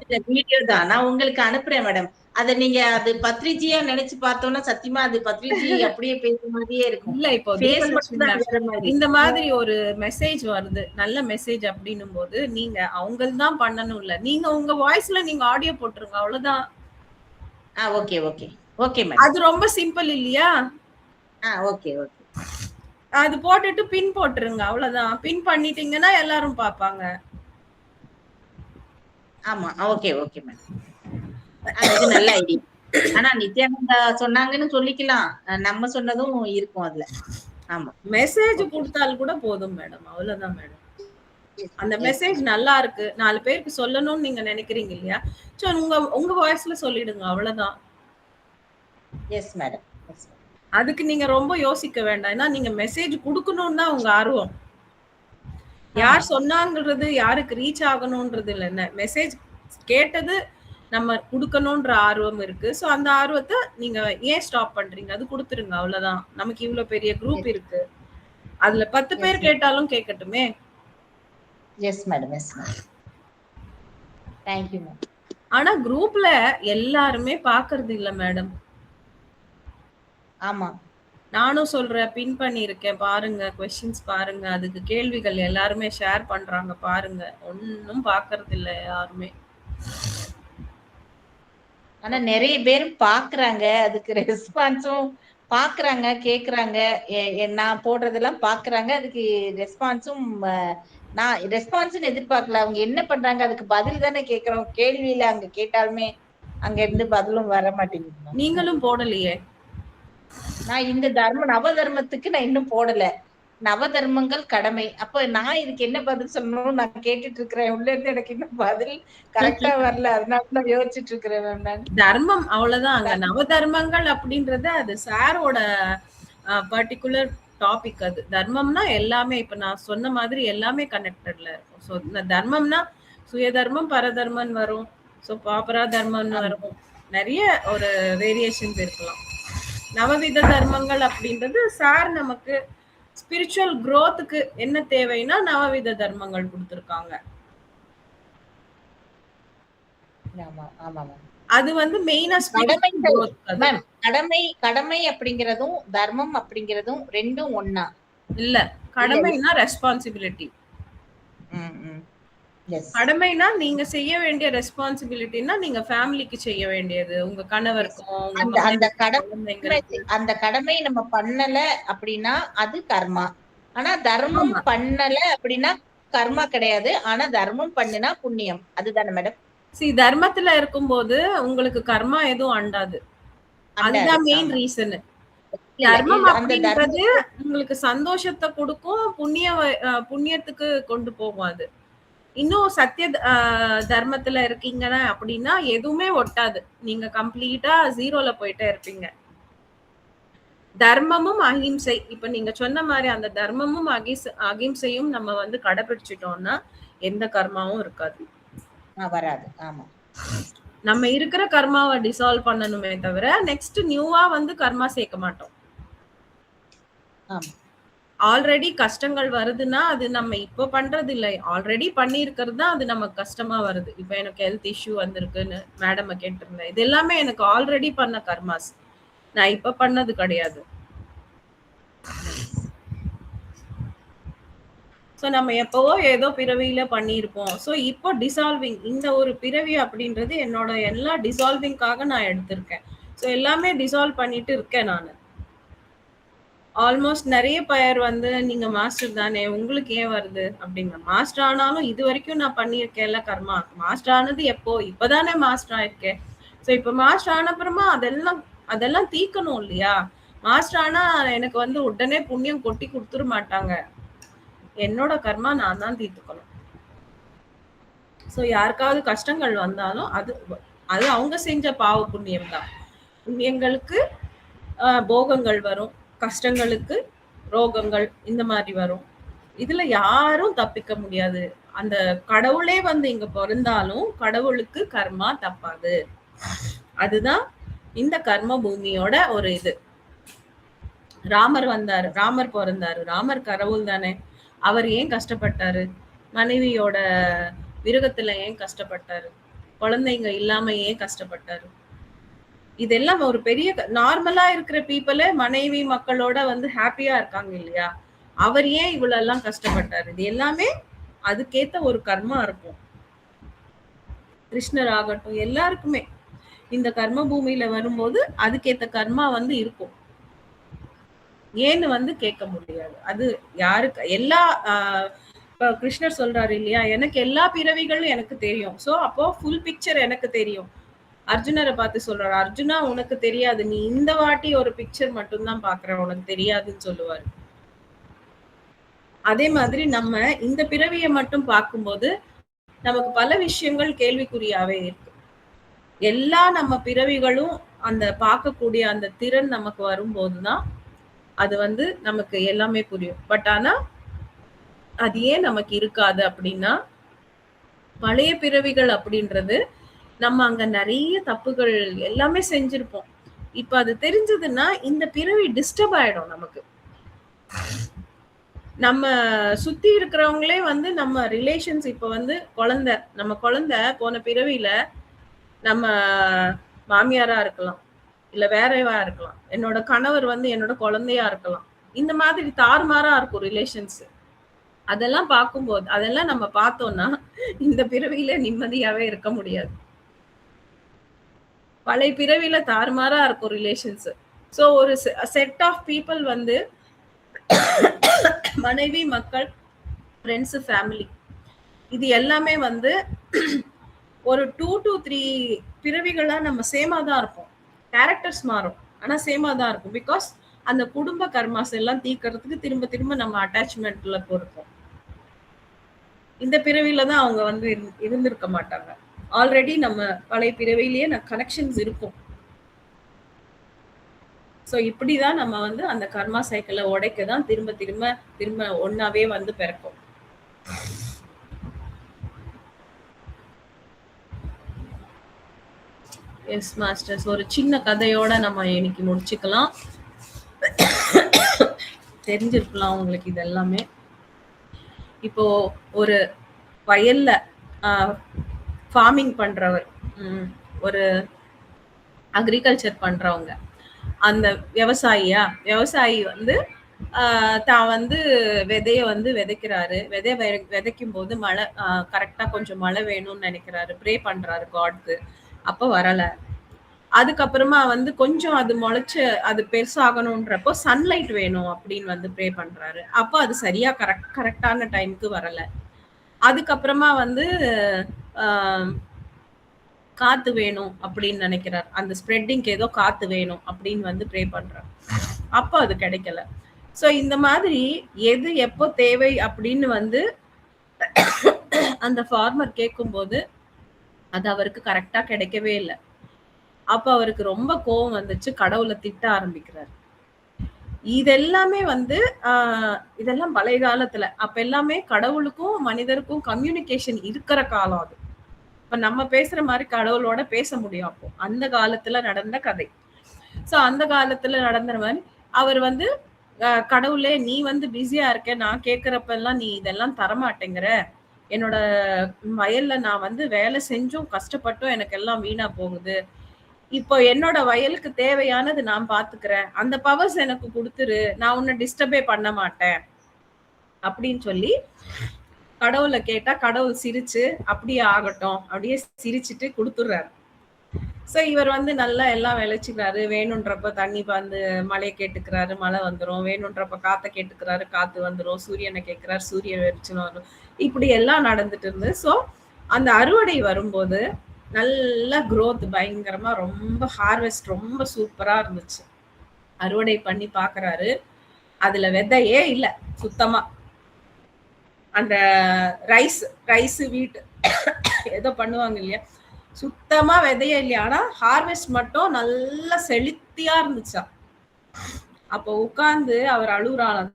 இந்த வீடியோ தான். நான் உங்களுக்கு அனுப்புறேன் மேடம். அத நீங்க அது பத்ரிஜியா நெனச்சு பார்த்தோம்னா, சத்தியமா அது பத்ரிஜி அப்படியே பேசுற மாதிரியே இருக்கும். இல்ல இப்போ ஃபேஸ் தீபலட்சுமி மட்டும் தான் மேம் வேற மாரி. இந்த மாதிரி ஒரு மெசேஜ் வருது, நல்ல மெசேஜ் அப்படின்னும் போது நீங்க அவங்கள் தான் பண்ணணும் இல்ல, நீங்க உங்க வாய்ஸ்ல நீங்க ஆடியோ போட்டுருங்க, அவ்வளவுதான். Okay, okay. Okay madam. அது ரொம்ப சிம்பிள் இல்லையா? Okay, okay. அது போட்டுட்டு பின் போட்டுருங்க, அவ்வளவுதான். பின் பண்ணிட்டீங்கன்னா எல்லாரும் பாப்பாங்க. ஆமா. Okay, okay madam. இது நல்ல ஐடியா. ஆனா நித்யானந்தா சொன்னாங்கன்னு சொல்லிக்கலாம். நம்ம சொன்னதும் இருக்கும் அதுல. ஆமா. Message okay. கொடுத்தால் கூட போதும் மேடம், அவ்வளவுதான் மேடம். அந்த எஸ், மெசேஜ் நல்லா இருக்கு, 4 பேருக்கு சொல்லணும்னு நீங்க நினைக்கிறீங்க இல்லையா, சோ உங்க உங்க வாய்ஸ்ல சொல்லிடுங்க, அவ்வளவுதான். S madam. Yes madam. அதுக்கு நீங்க ரொம்ப யோசிக்க வேண்டாம். ஏன்னா நீங்க மெசேஜ் குடுக்கணும்னு தான் உங்க ஆர்வம். யார் சொன்னாங்கிறது, யாருக்கு ரீச் ஆகணும்ன்றது இல்ல. என்ன மெசேஜ் கேட்டது நம்ம குடுக்கணும்ன்ற ஆர்வம் இருக்கு. சோ அந்த ஆர்வத்த நீங்க ஏன் ஸ்டாப் பண்றீங்க? அது குடுத்துருங்க, அவ்வளவுதான். நமக்கு இவ்ளோ பெரிய குரூப் இருக்கு. அதுல 10 பேர் கேட்டாலும் கேட்கட்டுமே. Yes madam. Yes madam. Thank you ma'am. ஆனா குரூப்ல எல்லாருமே பாக்குறது இல்ல மேடம். ஆமா. நானும் சொல்றேன், பின் பண்ணியிருக்கேன் பாருங்க, கொஸ்டின்ஸ் பாருங்க, அதுக்கு கேள்விகள் எல்லாருமே ஷேர் பண்றாங்க பாருங்க. ஒண்ணும் பாக்குறது இல்ல யாருமே. ஆனா நெறைய பேர் பாக்குறாங்க. அதுக்கு ரெஸ்பான்ஸும் பாக்குறாங்க, கேக்குறாங்க. நான் போடுறதெல்லாம் பாக்குறாங்க. அதுக்கு ரெஸ்பான்ஸும் நான் ரெஸ்பான்ஸ்ன்னு எதிர்பார்க்கல. அவங்க என்ன பண்றாங்க? அதுக்கு பதில் தானே கேட்கிறோம். கேள்வியில அங்க கேட்டாலுமே அங்க இருந்து பதிலும் வர மாட்டேங்குது. நீங்களும் போடலையே. நான் இந்த நவ தர்மத்துக்கு நான் இன்னும் போடல. நவ தர்மங்கள் கடமை. அப்ப நான் இதுக்கு என்ன பதில் சொல்லணும்னு நான் கேட்டுட்டு இருக்கிறேன். உள்ள இருந்து எனக்கு இன்னும் பதில் கரெக்ட்டா வரல. அதனால தான் யோசிச்சுட்டு இருக்கிறேன் மேம் நான். தர்மம் அவ்வளவுதான். அங்க நவ தர்மங்கள் அப்படின்றது அது சாரோட பர்டிகுலர் டாபிக். அது தர்மம்னா எல்லாமே, இப்ப நான் சொன்ன மாதிரி எல்லாமே கனெக்டட்ல இருக்கும். சோ தர்மம்னா சுய தர்மம், பரதர்மன் வரும். சோ பாப்பரா தர்மம்னு வரும். நிறைய ஒரு வேரியேஷன்ஸ் இருக்கலாம். நவவித தர்மங்கள் அப்படின்றது சார் நமக்கு ஸ்பிரிச்சுவல் growthக்கு என்ன தேவைன்னா நவவித தர்மங்கள் கொடுத்திருக்காங்க. ஆமா ஆமா மேம். அது வந்து மெயினா ஸ்பிரிச்சுவல் கடமைகள் growth அது. மேம், கடமை அப்படிங்கிறதும் தர்மம் அப்படிங்கிறதும் ரெண்டும் ஒண்ணா? இல்ல, கடமைனா ரெஸ்பான்சிபிலிட்டி. எஸ். கடமைனா நீங்க செய்ய வேண்டிய ரெஸ்பான்சிபிலிட்டினா நீங்க ஃபேமிலிக்கு செய்ய வேண்டியது, உங்க கணவருக்கும் உங்க அந்த அந்த மனைவிக்கும், கடமை குழந்தைங்களுக்கு. அந்த கடமை நம்ம பண்ணல அப்படின்னா அது கர்மா. ஆனா தர்மம் ஆமா. பண்ணல அப்படின்னா கர்மா கிடையாது. ஆனா தர்மம் பண்ணுனா புண்ணியம். அதுதானே மேடம்? தர்மத்துல இருக்கும்போது உங்களுக்கு கர்மா எதுவும் அண்டாது. அண்டாது. அதுதான் மெயின் ஆமா. ரீசன். இல்ல, தர்மம் அந்த அப்படின்றது தர்மம் உங்களுக்கு சந்தோஷத்தை கொடுக்கும், புண்ணியத்துக்கு கொண்டு போகும். அது இன்னும் சத்திய தர்மத்துல இருக்கீங்கன்னா அப்படின்னா எதுவுமே ஒட்டாது. நீங்க கம்ப்ளீட்டா ஜீரோல போயிட்டே இருப்பீங்க. தர்மமும் அஹிம்சை, இப்ப நீங்க சொன்ன மாதிரி அந்த தர்மமும் அகிம்சையும் நம்ம வந்து கடைபிடிச்சிட்டோம்னா எந்த கர்மாவும் இருக்காது, வராது. ஆமா. நம்ம இருக்கிற கர்மாவை டிசால்வ் பண்ணணுமே தவிர நெக்ஸ்ட் நியூவா வந்து கர்மா சேர்க்க மாட்டோம். ஆமா. ஆல்ரெடி கஷ்டங்கள் வருதுன்னா அது நம்ம இப்ப பண்றது இல்லை, ஆல்ரெடி பண்ணி இருக்கிறது தான் அது நமக்கு கஷ்டமா வருது. இப்ப எனக்கு ஹெல்த் இஷ்யூ வந்திருக்குன்னு மேடம் கேட்டிருந்தேன், இது எல்லாமே எனக்கு ஆல்ரெடி பண்ண கர்மாஸ், நான் இப்ப பண்ணது கிடையாது. சோ நம்ம எப்பவோ ஏதோ பிறவியில பண்ணியிருப்போம். சோ இப்போ டிசால்விங், இந்த ஒரு பிறவி அப்படின்றது என்னோட எல்லா டிசால்விங்காக நான் எடுத்திருக்கேன். சோ எல்லாமே டிசால்வ் பண்ணிட்டு இருக்கேன் நானு. ஆல்மோஸ்ட் நிறைய பேர் வந்து நீங்க மாஸ்டர் தானே உங்களுக்கு ஏன் வருது அப்படிங்க. மாஸ்டர் ஆனாலும் இது வரைக்கும் நான் பண்ணியிருக்கேன்ல கர்மா. மாஸ்டர் ஆனது எப்போ? இப்பதானே மாஸ்டர் ஆயிருக்கேன். சோ இப்ப மாஸ்டர் ஆன அப்புறமா அதெல்லாம் தீக்கணும் இல்லையா? மாஸ்டர் ஆனா எனக்கு வந்து உடனே புண்ணியம் கொட்டி கொடுத்துட மாட்டாங்க. என்னோட கர்மா நான் தான் தீர்த்துக்கணும். சோ யாருக்காவது கஷ்டங்கள் வந்தாலும் அது அவங்க செஞ்ச பாவ புண்ணியம் தான். புண்ணியங்களுக்கு போகங்கள் வரும், கஷ்டங்களுக்கு ரோகங்கள் இந்த மாதிரி வரும். இதுல யாரும் தப்பிக்க முடியாது. அந்த கடவுளே வந்து இங்க பிறந்தாலும் கடவுளுக்கு கர்மா தப்பாது. அதுதான் இந்த கர்ம பூமியோட ஒரு இது. ராமர் வந்தாரு, ராமர் பிறந்தாரு, ராமர் கடவுள் தானே. அவர் ஏன் கஷ்டப்பட்டாரு? மனைவியோட விரகத்துல ஏன் கஷ்டப்பட்டாரு? குழந்தைங்க இல்லாம ஏன் கஷ்டப்பட்டாரு? இதெல்லாம் ஒரு பெரிய நார்மலா இருக்கிற பீப்புளே மனைவி மக்களோட வந்து ஹாப்பியா இருக்காங்க இல்லையா? அவர் ஏன் இவ்வளவு எல்லாம் கஷ்டப்பட்டாரு? இது எல்லாமே அதுக்கேத்த ஒரு கர்மா இருக்கும். கிருஷ்ணர் ஆகட்டும், எல்லாருக்குமே இந்த கர்ம பூமியில வரும்போது அதுக்கேத்த கர்மா வந்து இருக்கும். ஏன்னு வந்து கேட்க முடியாது. அது யாருக்கு எல்லா இப்ப கிருஷ்ணர் சொல்றாரு இல்லையா, எனக்கு எல்லா பிறவிகளும் எனக்கு தெரியும். சோ அப்போ ஃபுல் பிக்சர் எனக்கு தெரியும். அர்ஜுனரை பார்த்து சொல்றாரு, அர்ஜுனா உனக்கு தெரியாது, நீ இந்த வாட்டி ஒரு பிக்சர் மட்டும்தான் பாக்குற, உனக்கு தெரியாதுன்னு சொல்லுவாரு. அதே மாதிரி நம்ம இந்த பிறவியை மட்டும் பார்க்கும்போது நமக்கு பல விஷயங்கள் கேள்விக்குறியாவே இருக்கு. எல்லா நம்ம பிறவிகளும் அந்த பார்க்கக்கூடிய அந்த திறன் நமக்கு வரும்போதுதான் அது வந்து நமக்கு எல்லாமே புரியும். பட் ஆனா அது ஏன் நமக்கு இருக்காது அப்படின்னா, பழைய பிறவிகள் அப்படின்றது நம்ம அங்க நிறைய தப்புகள் எல்லாமே செஞ்சிருப்போம். இப்ப அது தெரிஞ்சதுன்னா இந்த பிறவி டிஸ்டர்ப் ஆயிடும் நமக்கு. நம்ம சுத்தி இருக்கிறவங்களே வந்து நம்ம ரிலேஷன்ஸ், இப்ப வந்து நம்ம குழந்தை போன பிறவியில நம்ம மாமியாரா இருக்கலாம், இல்ல வேறவா இருக்கலாம், என்னோட கணவர் வந்து என்னோட குழந்தையா இருக்கலாம். இந்த மாதிரி தாறுமாறா இருக்கும் ரிலேஷன்ஸ். அதெல்லாம் பார்க்கும்போது அதெல்லாம் நம்ம பார்த்தோம்னா இந்த பிறவியில நிம்மதியாவே இருக்க முடியாது. பழைய பிறவியில தாறுமாறா இருக்கும் ரிலேஷன்ஸ். சோ ஒரு செட் ஆஃப் பீப்புள் வந்து மனைவி, மக்கள், ஃப்ரெண்ட்ஸ், ஃபேமிலி, இது எல்லாமே வந்து ஒரு 2 to 3 பிறவிகளா நம்ம சேமா தான் இருப்போம். கேரக்டர்ஸ் மாறும், ஆனா சேமா தான் இருக்கும். பிகாஸ் அந்த குடும்ப கர்மாஸ் எல்லாம் தீக்கிறதுக்கு திரும்ப திரும்ப நம்ம அட்டாச்மெண்ட்ல போயிருப்போம். இந்த பிறவியில தான் அவங்க வந்து இருந்திருக்க மாட்டாங்க. ஆல்ரெடி நம்ம பழைய பிறவிலேயே கனெக்ஷன்ஸ் இருக்கும். சோ இப்படிதான் நம்ம வந்து அந்த கர்மா சைக்கிளை உடைக்க தான் திரும்ப திரும்ப திரும்ப ஒன்னாவே வந்து பிறக்கும். S masters. ஒரு சின்ன கதையோட நம்ம இன்னைக்கு முடிச்சுக்கலாம். தெரிஞ்சிருக்கலாம் உங்களுக்கு இது எல்லாமே. இப்போ ஒரு வயல்ல ஃபார்மிங் பண்றவர், ஒரு அக்ரிகல்ச்சர் பண்றவங்க, அந்த விவசாயி வந்து தான் வந்து விதைய வந்து விதைக்கிறாரு. விதைக்கும் போது மழை கரெக்டா கொஞ்சம் மழை வேணும்னு நினைக்கிறாரு, ப்ரே பண்றாரு காட்க்கு. அப்ப வரல. அதுக்கப்புறமா வந்து கொஞ்சம் அது முளைச்சு அது பெருசாகணும்ன்றப்போ சன்லைட் வேணும் அப்படின்னு வந்து ப்ரே பண்றாரு. அப்போ அது சரியா கரெக்டான டைமுக்கு வரல. அதுக்கப்புறமா வந்து காத்து வேணும் அப்படின்னு நினைக்கிறார். அந்த ஸ்ப்ரெட்டிங்க்கு ஏதோ காத்து வேணும் அப்படின்னு வந்து ப்ரே பண்றார். அப்போ அது கிடைக்கல. ஸோ இந்த மாதிரி எது எப்போ தேவை அப்படின்னு வந்து அந்த ஃபார்மர் கேட்கும்போது அது அவருக்கு கரெக்டா கிடைக்கவே இல்லை. அப்ப அவருக்கு ரொம்ப கோவம் வந்துச்சு, கடவுளை திட்ட ஆரம்பிக்கிறார். இதெல்லாமே வந்து இதெல்லாம் பழைய காலத்துல. அப்ப எல்லாமே கடவுளுக்கும் மனிதருக்கும் கம்யூனிகேஷன் இருக்கிற காலம் அது. இப்ப நம்ம பேசுற மாதிரி கடவுளோட பேச முடியும். அப்போ அந்த காலத்துல நடந்த கதை. சோ அந்த காலத்துல நடந்த மாதிரி அவர் வந்து கடவுளே நீ வந்து பிஸியா இருக்க, நான் கேட்கிறப்ப எல்லாம் நீ இதெல்லாம் தரமாட்டேங்கிற, என்னோட வயல்ல நான் வந்து வேலை செஞ்சும் கஷ்டப்பட்டும் எனக்கு எல்லாம் வீணா போகுது. இப்போ என்னோட வயலுக்கு தேவையானது நான் பாத்துக்கிறேன், அந்த பவர்ஸ் எனக்கு கொடுத்துரு, நான் உன்னை டிஸ்டர்பே பண்ண மாட்டேன் அப்படின்னு சொல்லி கடவுளை கேட்டா கடவுள் சிரிச்சு அப்படியே ஆகட்டும் அப்படியே சிரிச்சுட்டு கொடுத்துடுறாரு. சோ இவர் வந்து நல்லா எல்லாம் விளைச்சுக்கிறாரு. வேணும்ன்றப்ப தண்ணி வந்து மழையை கேட்டுக்கிறாரு, மழை வந்துடும். வேணும்ன்றப்ப காத்த கேட்டுக்கிறாரு, காத்து வந்துடும். சூரியனை கேட்கிறாரு, சூரியன் வெளிச்சம் வரும். இப்படி எல்லாம் நடந்துட்டு இருந்து சோ அந்த அறுவடை வரும்போது நல்ல growth, பயங்கரமா ரொம்ப ஹார்வெஸ்ட் ரொம்ப சூப்பரா இருந்துச்சு. அறுவடை பண்ணி பாக்குறாரு, அதுல விதையே இல்ல சுத்தமா. அந்த ரைஸ் வீட்டு ஏதோ பண்ணுவாங்க இல்லையா, சுத்தமா விதையே இல்லையா. ஆனா ஹார்வெஸ்ட் மட்டும் நல்லா செழித்தியா இருந்துச்சா. அப்ப உட்கார்ந்து அவர் அழுகுறாளாம்.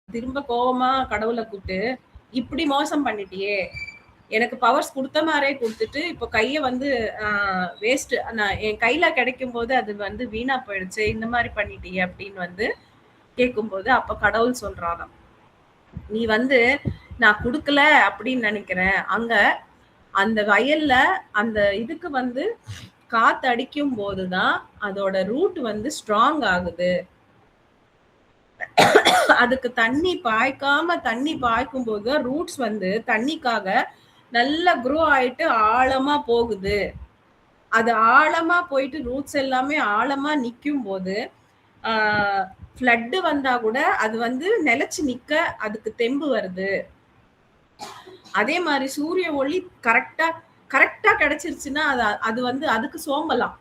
திரும்ப கோவமா கடவுளை கூப்பிட்டு, இப்படி மோசம் பண்ணிட்டியே, எனக்கு பவர்ஸ் கொடுத்த மாதிரியே கொடுத்துட்டு இப்போ கைய வந்து வேஸ்ட், நான் என் கையில கிடைக்கும் போது அது வந்து வீணா போயிடுச்சு, இந்த மாதிரி பண்ணிட்டியே அப்படின்னு வந்து கேட்கும்போது அப்ப கடவுள் சொல்றாராம், நீ வந்து நான் கொடுக்கல அப்படின்னு நினைக்கிறேன். அங்க அந்த வயல்ல அந்த இதுக்கு வந்து காத்து அடிக்கும் போதுதான் அதோட ரூட் வந்து ஸ்ட்ராங் ஆகுது. அதுக்கு தண்ணி பாய்க்காம தண்ணி பாய்க்கும் போது ரூட்ஸ் வந்து தண்ணிக்காக நல்லா க்ரோ ஆயிட்டு ஆழமா போகுது. அது ஆழமா போயிட்டு ரூட்ஸ் எல்லாமே ஆழமா நிக்கும் போது ஃப்ளட் வந்தா கூட அது வந்து நிலைச்சு நிக்க அதுக்கு தெம்பு வருது. அதே மாதிரி சூரிய ஒளி கரெக்டா கிடைச்சிருச்சுன்னா அது வந்து அதுக்கு சோம்பலாம்.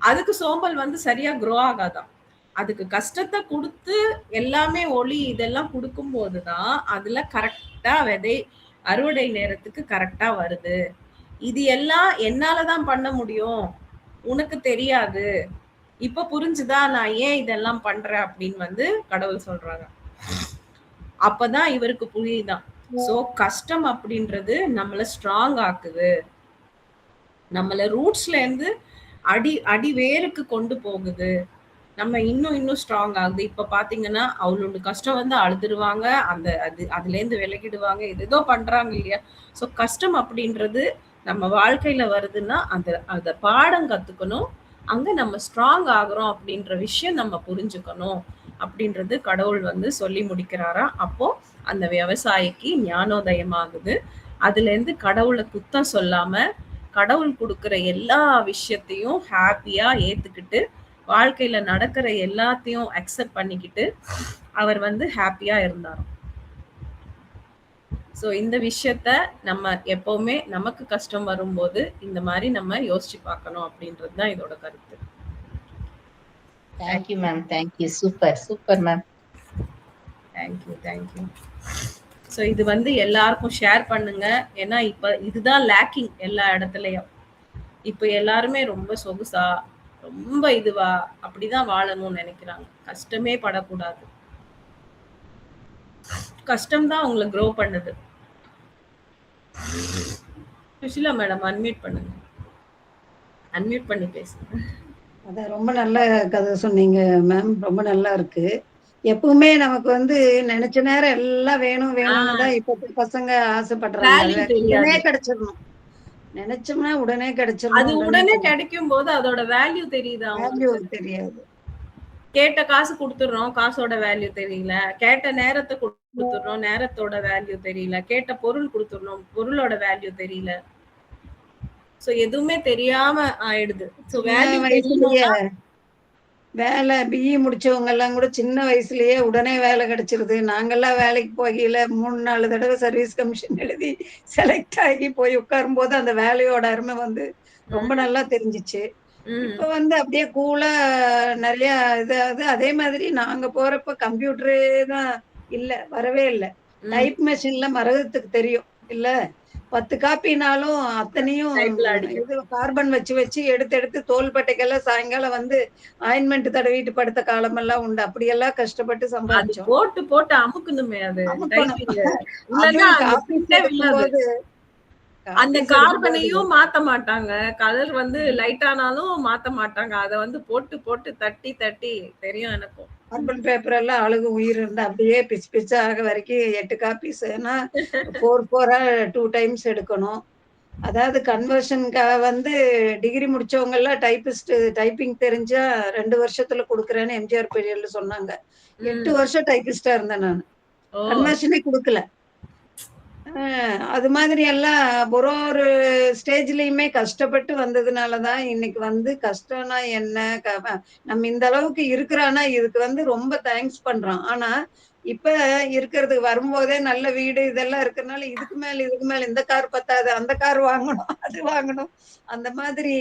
அதுக்கு சோம்பல் வந்து சரியா க்ரோ ஆகாதான். அதுக்கு கஷ்டத்தை கொடுத்து எல்லாமே ஒளி இதெல்லாம் கொடுக்கும் போதுதான் அதுல கரெக்டா விதை அறுவடை நேரத்துக்கு கரெக்டா வருது. இது எல்லாம் என்னாலதான் பண்ண முடியும், உனக்கு தெரியாது, இப்ப புரிஞ்சுதா நான் ஏன் இதெல்லாம் பண்றேன் அப்படின்னு வந்து கடவுள் சொல்றாங்க. அப்பதான் இவருக்கு புரியுதான். சோ கஷ்டம் அப்படின்றது நம்மள ஸ்ட்ராங் ஆக்குது, நம்மள ரூட்ஸ்ல இருந்து அடி வேருக்கு கொண்டு போகுது, நம்ம இன்னும் ஸ்ட்ராங் ஆகுது. இப்ப பாத்தீங்கன்னா அவளோட கஷ்டம் வந்து அழுதுருவாங்க, அதுல இருந்து விலகிடுவாங்க, ஏதோ பண்றாங்க இல்லையா. சோ கஷ்டம் அப்படின்றது நம்ம வாழ்க்கையில வருதுன்னா அந்த பாடம் கத்துக்கணும், அங்க நம்ம ஸ்ட்ராங் ஆகுறோம் அப்படின்ற விஷயம் நம்ம புரிஞ்சுக்கணும் அப்படின்றது கடவுள் வந்து சொல்லி முடிக்கிறாரா. அப்போ அந்த விவசாயிக்கு ஞானோதயம் ஆகுது. அதுல இருந்து கடவுளை குத்தம் சொல்லாம கடவுள் கொடுக்கிற எல்லா விஷயத்தையும் ஹாப்பியா ஏத்துக்கிட்டு வாழ்க்கையில நடக்கிற எல்லாத்தையும் அக்செப்ட் பண்ணிக்கிட்டு அவர் வந்து ஹாப்பியா இருந்தாராம். சோ இந்த விஷயத்த நம்ம எப்பவுமே நமக்கு கஷ்டம் வரும்போது இந்த மாதிரி நம்ம யோசிச்சு பார்க்கணும் அப்படின்றது தான் இதோட கருத்து. Thank you ma'am, thank you. Super ma'am. Thank you. So இது வந்து எல்லாருக்கும் ஷேர் பண்ணுங்க. ஏன்னா இப்ப இதுதான் லேக்கிங் எல்லா இடத்துலயும். இப்ப எல்லாருமே ரொம்ப சொகுசா ரொம்ப இதுவா அப்படிதான் வாழணும்னு நினைக்கிறாங்க. கஷ்டமே படக்கூடாது. கஷ்டம்தான் உங்களை க்ரோ பண்ணுது. சுஷிலா மேடம் அன்மியூட் பண்ணுங்க. அன்மியூட் பண்ணி பேசுங்க. அதான் ரொம்ப நல்ல கதை சொன்னீங்க மேம். ரொம்ப நல்லா இருக்கு. எப்பவுமே நமக்கு வந்து நினைச்ச நேரம் எல்லாம் வேணும் வேணும்னு தான் இப்ப பசங்க ஆசைப்படுறாங்க. வேல்யூ அது உடனே தெரியாது. கிடைச்சிடணும். நினைச்சோம்னா உடனே அது கிடைச்சிடணும். உடனே கிடைக்கும் போது அதோட வேல்யூ தெரியுதா வேல்யூ உங்களுக்கு? தெரியாது. கேட்ட காசு குடுத்துடுறோம், காசோட வேல்யூ தெரியல. கேட்ட நேரத்தை குடுத்துடுறோம், நேரத்தோட வேல்யூ தெரியல. கேட்ட பொருள் குடுத்துடுறோம், பொருளோட வேல்யூ தெரியல. சோ எதுவுமே தெரியாம ஆயிடுது. சோ சின்ன வேல்யூ வயசுலயே தெரியணும்னா வேலை பிஇ முடிச்சவங்க எல்லாம் கூட சின்ன வயசுலயே உடனே வேலை கிடைச்சிருது. நாங்கெல்லாம் வேலைக்கு போகையில 3-4 தடவை சர்வீஸ் கமிஷன் எழுதி செலக்ட் ஆகி போய் உட்காரும் போது அந்த வேலையோட அருமை வந்து ரொம்ப நல்லா தெரிஞ்சிச்சு. இப்ப வந்து அப்படியே கூலா நிறைய இது அதே மாதிரி நாங்க போறப்ப கம்ப்யூட்டரே தான் இல்ல, வரவே இல்ல. டைப் மெஷின்ல மரகதத்துக்கு தெரியும் இல்ல. 10 காப்பினாலும் அத்தனையும் டைப்ல அடிக்கும். இது கார்பன் வச்சு வச்சு எடுத்து எடுத்து தோள்பட்டைக்கெல்லாம் சாயங்காலம் வந்து ஆயின்மெண்ட் தடவிட்டு படுத்த காலமெல்லாம் உண்டு. அப்படியெல்லாம் கஷ்டப்பட்டு அது சம்பாதிச்சோம். போட்டு போட்டு அமுக்கணுமே அது அமுக்கணும். டைப்பிங். இல்லன்னா அதுவும் அந்த காப்பீஸ் பிரிண்டே விழாது. எடுக்கும்போது அந்த காப்பீஸ் எடுக்கும்போது கார்பனையும் மாத்த மாட்டாங்க. கலர் வந்து லைட் ஆனாலும் மாத்த மாட்டாங்க. அத வந்து போட்டு போட்டு தட்டி தட்டி தெரியும் எனக்கும். கார்பன் பேப்பர் எல்லாம் அழுகு உயிர் இருந்தா அப்படியே பிச்சு பிச்சா ஆக வரைக்கும் 8 காப்பீஸ்னா 4 2 டைம்ஸ் எடுக்கணும். அதாவது கன்வர்ஷனுக்காக வந்து டிகிரி முடிச்சவங்க எல்லாம் டைப்பிஸ்ட் டைப்பிங் தெரிஞ்சா 2 வருஷத்துல கொடுக்குறேன்னு எம்ஜிஆர் பீரியட்ல சொன்னாங்க. 8 வருஷம் டைப்பிஸ்டா இருந்தேன் நான். ஓ கன்வர்ஷனே கொடுக்கல. அது மாதிரி எல்லாம் ஒரு ஸ்டேஜ்லயுமே கஷ்டப்பட்டு வந்ததுனாலதான் இன்னைக்கு வந்து கஷ்டம்னா என்ன நம்ம இந்த அளவுக்கு இருக்கிறான்னா இதுக்கு வந்து ரொம்ப தேங்க்ஸ் பண்றோம். ஆனா இப்ப இருக்கிறதுக்கு வரும்போதே நல்ல வீடு இதெல்லாம் இருக்கிறதுனால இதுக்கு மேல இந்த கார் பத்தாது, அந்த கார் வாங்கணும், அது வாங்கணும். அந்த மாதிரி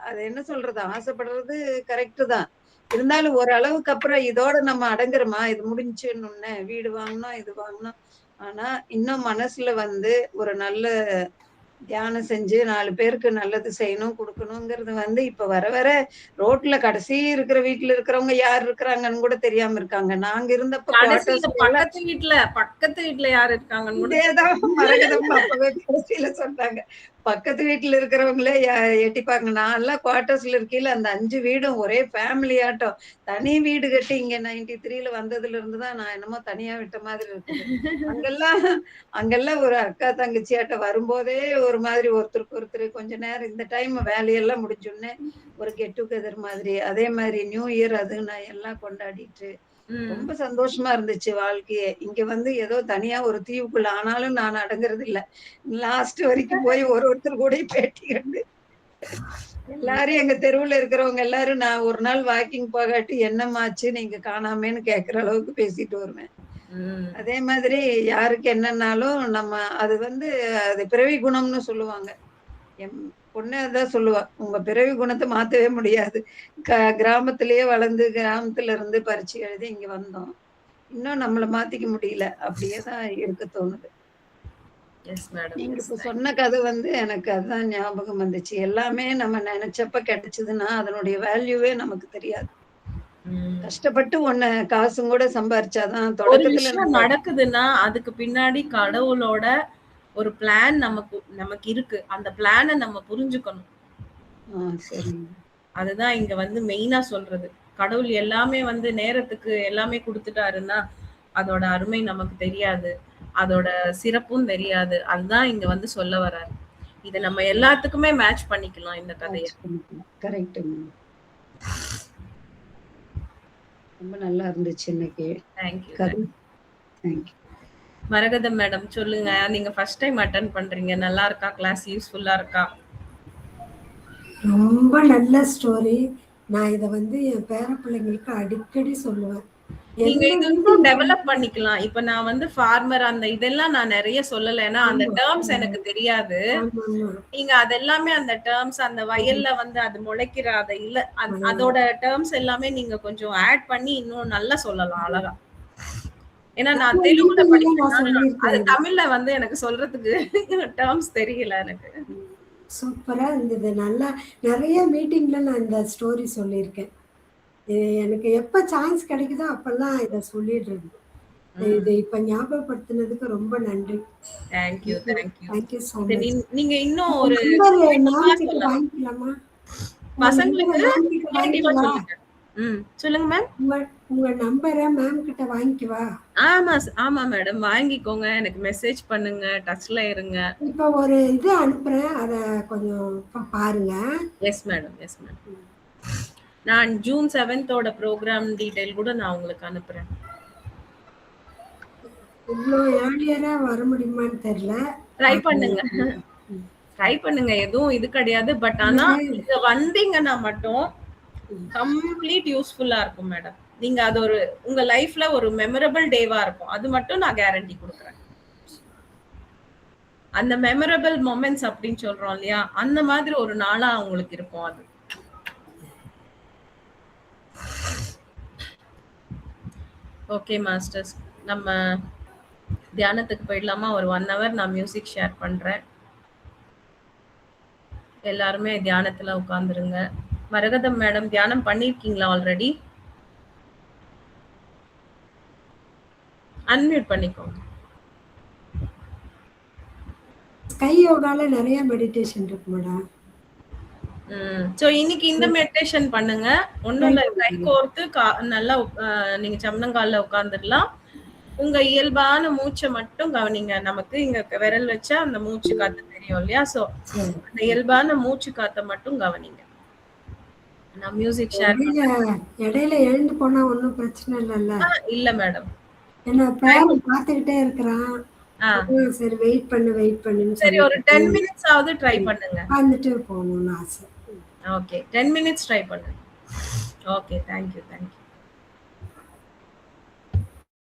அது என்ன சொல்றது, ஆசைப்படுறது கரெக்ட் தான். இருந்தாலும் ஒரு அளவுக்கு அப்புறம் இதோட நம்ம அடங்குறோமா, இது முடிஞ்சுன்னு வீடு வாங்கணும், இது வாங்கணும். ஆனா இன்னும் மனசுல வந்து ஒரு நல்ல தியானம் செஞ்சு 4 பேருக்கு நல்லது செய்யணும், குடுக்கணுங்கிறது வந்து இப்ப வர வர ரோட்ல கடைசி இருக்கிற வீட்ல இருக்கிறவங்க யார் இருக்கிறாங்கன்னு கூட தெரியாம இருக்காங்க. நாங்க இருந்தப்ப கடைசியில குவார்டர்ஸ்ல எல்லாம் பக்கத்து வீட்ல யாரு இருக்காங்கன்னு கூட இதேதான் மரகதம் அப்பவே கடைசியில சொன்னாங்க. பக்கத்து வீட்ல இருக்கிறவங்களே எட்டிப்பாங்க. நான்லாம் குவார்டர்ஸ்ல இருக்கையில அந்த 5 வீடும் ஒரே ஃபேமிலி ஆட்டம். தனி வீடு கட்டி இங்க 93ல வந்ததுல இருந்து தான் நான் என்னமோ தனியா விட்ட மாதிரி இருக்குது. அங்கெல்லாம் அங்கெல்லாம் ஒரு அக்கா தங்கச்சியாட்டம் வரும்போதே ஒரு மாதிரி ஒருத்தருக்கு ஒருத்தர் கொஞ்ச நேரம் இந்த டைம் வேலையெல்லாம் முடிஞ்சோடனே ஒரு கெட் டுகெதர் மாதிரி. அதே மாதிரி நியூ இயர் அது நான் எல்லாம் கொண்டாடிட்டு ரொம்ப சந்தோஷமா இருந்துச்சு வாழ்க்கையே. இங்க வந்து ஏதோ தனியா ஒரு தீவுக்குள்ள ஆனாலும் நான் அடங்குறது இல்ல. லாஸ்ட் வரைக்கும் போய் ஒருத்தர் கூட பேட்டி கண்டு எல்லாரும் எங்க தெருவுல இருக்கிறவங்க எல்லாரும் நான் ஒரு நாள் வாக்கிங் போகாட்டி என்னம்மாச்சு நீங்க காணாமேன்னு கேட்கிற அளவுக்கு பேசிட்டு வருவேன். அதே மாதிரி யாருக்கு என்னன்னாலும் நம்ம அது வந்து அது பிறவி குணம்னு சொல்லுவாங்க. என் பொண்ணு அதான் சொல்லுவா, உங்க பிறவி குணத்தை மாத்தவே முடியாது. கிராமத்திலேயே வளர்ந்து கிராமத்துல இருந்து பரீட்சை எழுதி இங்க வந்தோம். இன்னும் நம்மள மாத்திக்க முடியல. அப்படியே தான் இருக்க தோணுது. Yes madam. நீங்க இப்ப சொன்ன கதை வந்து எனக்கு அதுதான் ஞாபகம் வந்துச்சு. எல்லாமே நம்ம நினைச்சப்ப கிடைச்சதுன்னா அதனுடைய வேல்யூவே நமக்கு தெரியாது. கஷ்டப்பட்டு காசும் கூட சம்பாரிச்சாதான் ஒரு தொடக்கத்துல விஷயம் நம்ம நடக்குதுன்னா அதுக்கு பின்னாடி கடவுளோட ஒரு பிளான் நமக்கு இருக்கு. அந்த பிளானை நம்ம புரிஞ்சுக்கணும். சரிங்க. அதுதான் இங்க வந்து மெயினா சொல்றது. கடவுள் எல்லாமே வந்து நேரத்துக்கு எல்லாமே கொடுத்துட்டாருன்னா அதோட அருமை நமக்கு தெரியாது. அதோட சிறப்பும் தெரியாது. அதுதான் இங்க வந்து சொல்ல வராரு. இத நம்ம எல்லாத்துக்குமே மேட்ச் பண்ணிக்கலாம் இந்த கதைய. கரெக்ட்டுங்க. ரொம்ப நல்லா இருந்துச்சு இன்னைக்கு. தேங்க்யூ. தேங்க்யூ. மரகதம் மேடம் சொல்லுங்க. நீங்க ஃபர்ஸ்ட் டைம் அட்டெண்ட் பண்றீங்க. நல்லா இருக்கா கிளாஸ்? யூஸ்ஃபுல்லா இருக்கா? ரொம்ப நல்ல ஸ்டோரி. நான் இத வந்து என் பேர பிள்ளைங்களுக்கு அடிக்கடி சொல்லுவேன். நீங்க எந்த இது இன்னும் டெவலப் பண்ணிக்கலாம். இப்ப நான் வந்து ஃபார்மர் அந்த இதெல்லாம் நான் நெறைய சொல்லல. ஏன்னா அந்த டெர்ம்ஸ் எனக்கு தெரியாது. நீங்க அதெல்லாமே அந்த டெர்ம்ஸ் அந்த வயல்ல வந்து அது முளைக்கிற அத இல்ல அதோட டெர்ம்ஸ் எல்லாமே நீங்க கொஞ்சம் ஆட் பண்ணி இன்னும் நல்லா சொல்லலாம் அழகா. ஏன்னா நான் தெலுங்குல படிக்கிறேன். அது தமிழ்ல வந்து எனக்கு சொல்றதுக்கு டெர்ம்ஸ் தெரியல எனக்கு. சூப்பரா இருந்தது. நல்லா நிறைய மீட்டிங்ல நான் இந்த ஸ்டோரி சொல்லியிருக்கேன். எனக்கு எப்ப சான்ஸ் கிடைக்குதோ அப்பெல்லாம் இத சொல்லிடுறது. இத இப்ப ஞாபகப்படுத்தினதுக்கு ரொம்ப நன்றி. தேங்க்யூ. Thank you so much. நீங்க இன்னும் ஒரு வாங்கிக்கலாமா? பசங்களுக்கு வாங்கிட்டு கண்டிப்பா வாங்கிக்குவா சொல்லுங்க. சொல்லுங்க மேம். உங்க நம்பரை மேம் கிட்ட வாங்கிக்குவா. ஆமா மேடம், வாங்கிக்கோங்க. எனக்கு மெசேஜ் பண்ணுங்க, டச்ல இருங்க. இப்ப ஒரு இது அனுப்புறேன், அத கொஞ்சம் பாருங்க. S madam, yes madam. நான் ஜூன் 7th ப்ரோக்ராம் டீடைல் கூட நான் உங்களுக்கு அனுப்புறேன். இவ்வளோ ஏர்லியரா வர முடியுமான்னு தெரியல. ட்ரை பண்ணுங்க, ட்ரை பண்ணுங்க. எதுவும் இது கிடையாது. பட் ஆனா நீங்க வந்தீங்கன்னா மட்டும் கம்ப்ளீட் யூஸ்ஃபுல்லா இருக்கும் மேடம். நீங்க அது ஒரு உங்க லைஃப்ல ஒரு மெமரபிள் டேவா இருக்கும். அது மட்டும் நான் கேரண்டி கொடுக்குறேன். அந்த மெமரபிள் மொமெண்ட்ஸ் அப்படின்னு சொல்றோம் இல்லையா, அந்த மாதிரி ஒரு நாளா உங்களுக்கு இருக்கும் அது. ஓகே மாஸ்டர்ஸ், நம்ம தியானத்துக்கு போயிடலாமா? ஒரு 1 hour நான் மியூசிக் ஷேர் பண்றேன். எல்லாருமே தியானத்துல உட்கார்ந்துருங்க. மரகதம் மேடம், தியானம் பண்ணிருக்கீங்களா ஆல்ரெடி? அன்மியூட் பண்ணிக்கோங்க. ஸ்கை யோகால நிறைய மெடிடேஷன் இருக்கு மேடம். சோ இன்னைக்கு இந்த மெடிடேஷன் பண்ணுங்க. ஒண்ணும் இல்ல, கை கோர்த்து நல்லா நீங்க சமணங்கால்ல உட்கார்ந்துடலாம். உங்க இயல்பான மூச்சை மட்டும் கவனிங்க. நமக்கு இங்க விரல் வச்சா அந்த மூச்சு காத்து தெரியும் இல்லையா? சோ அந்த இயல்பான மூச்சு காத்த மட்டும் கவனிங்க. நான் மியூசிக் ஷேர் இடையில எழுந்து போனா ஒன்னும் பிரச்சனை இல்லைல்ல? இல்ல மேடம், என்ன பேரன் பார்த்துக்கிட்டே இருக்கிறான். சரி வெயிட் பண்ணு. சரி, ஒரு 10 minutes ஆவது ட்ரை பண்ணுங்க. வந்துட்டு போகணும்னு ஆசை. ஓகே, 10 minutes ட்ரை பண்ணுங்க. Okay, thank you.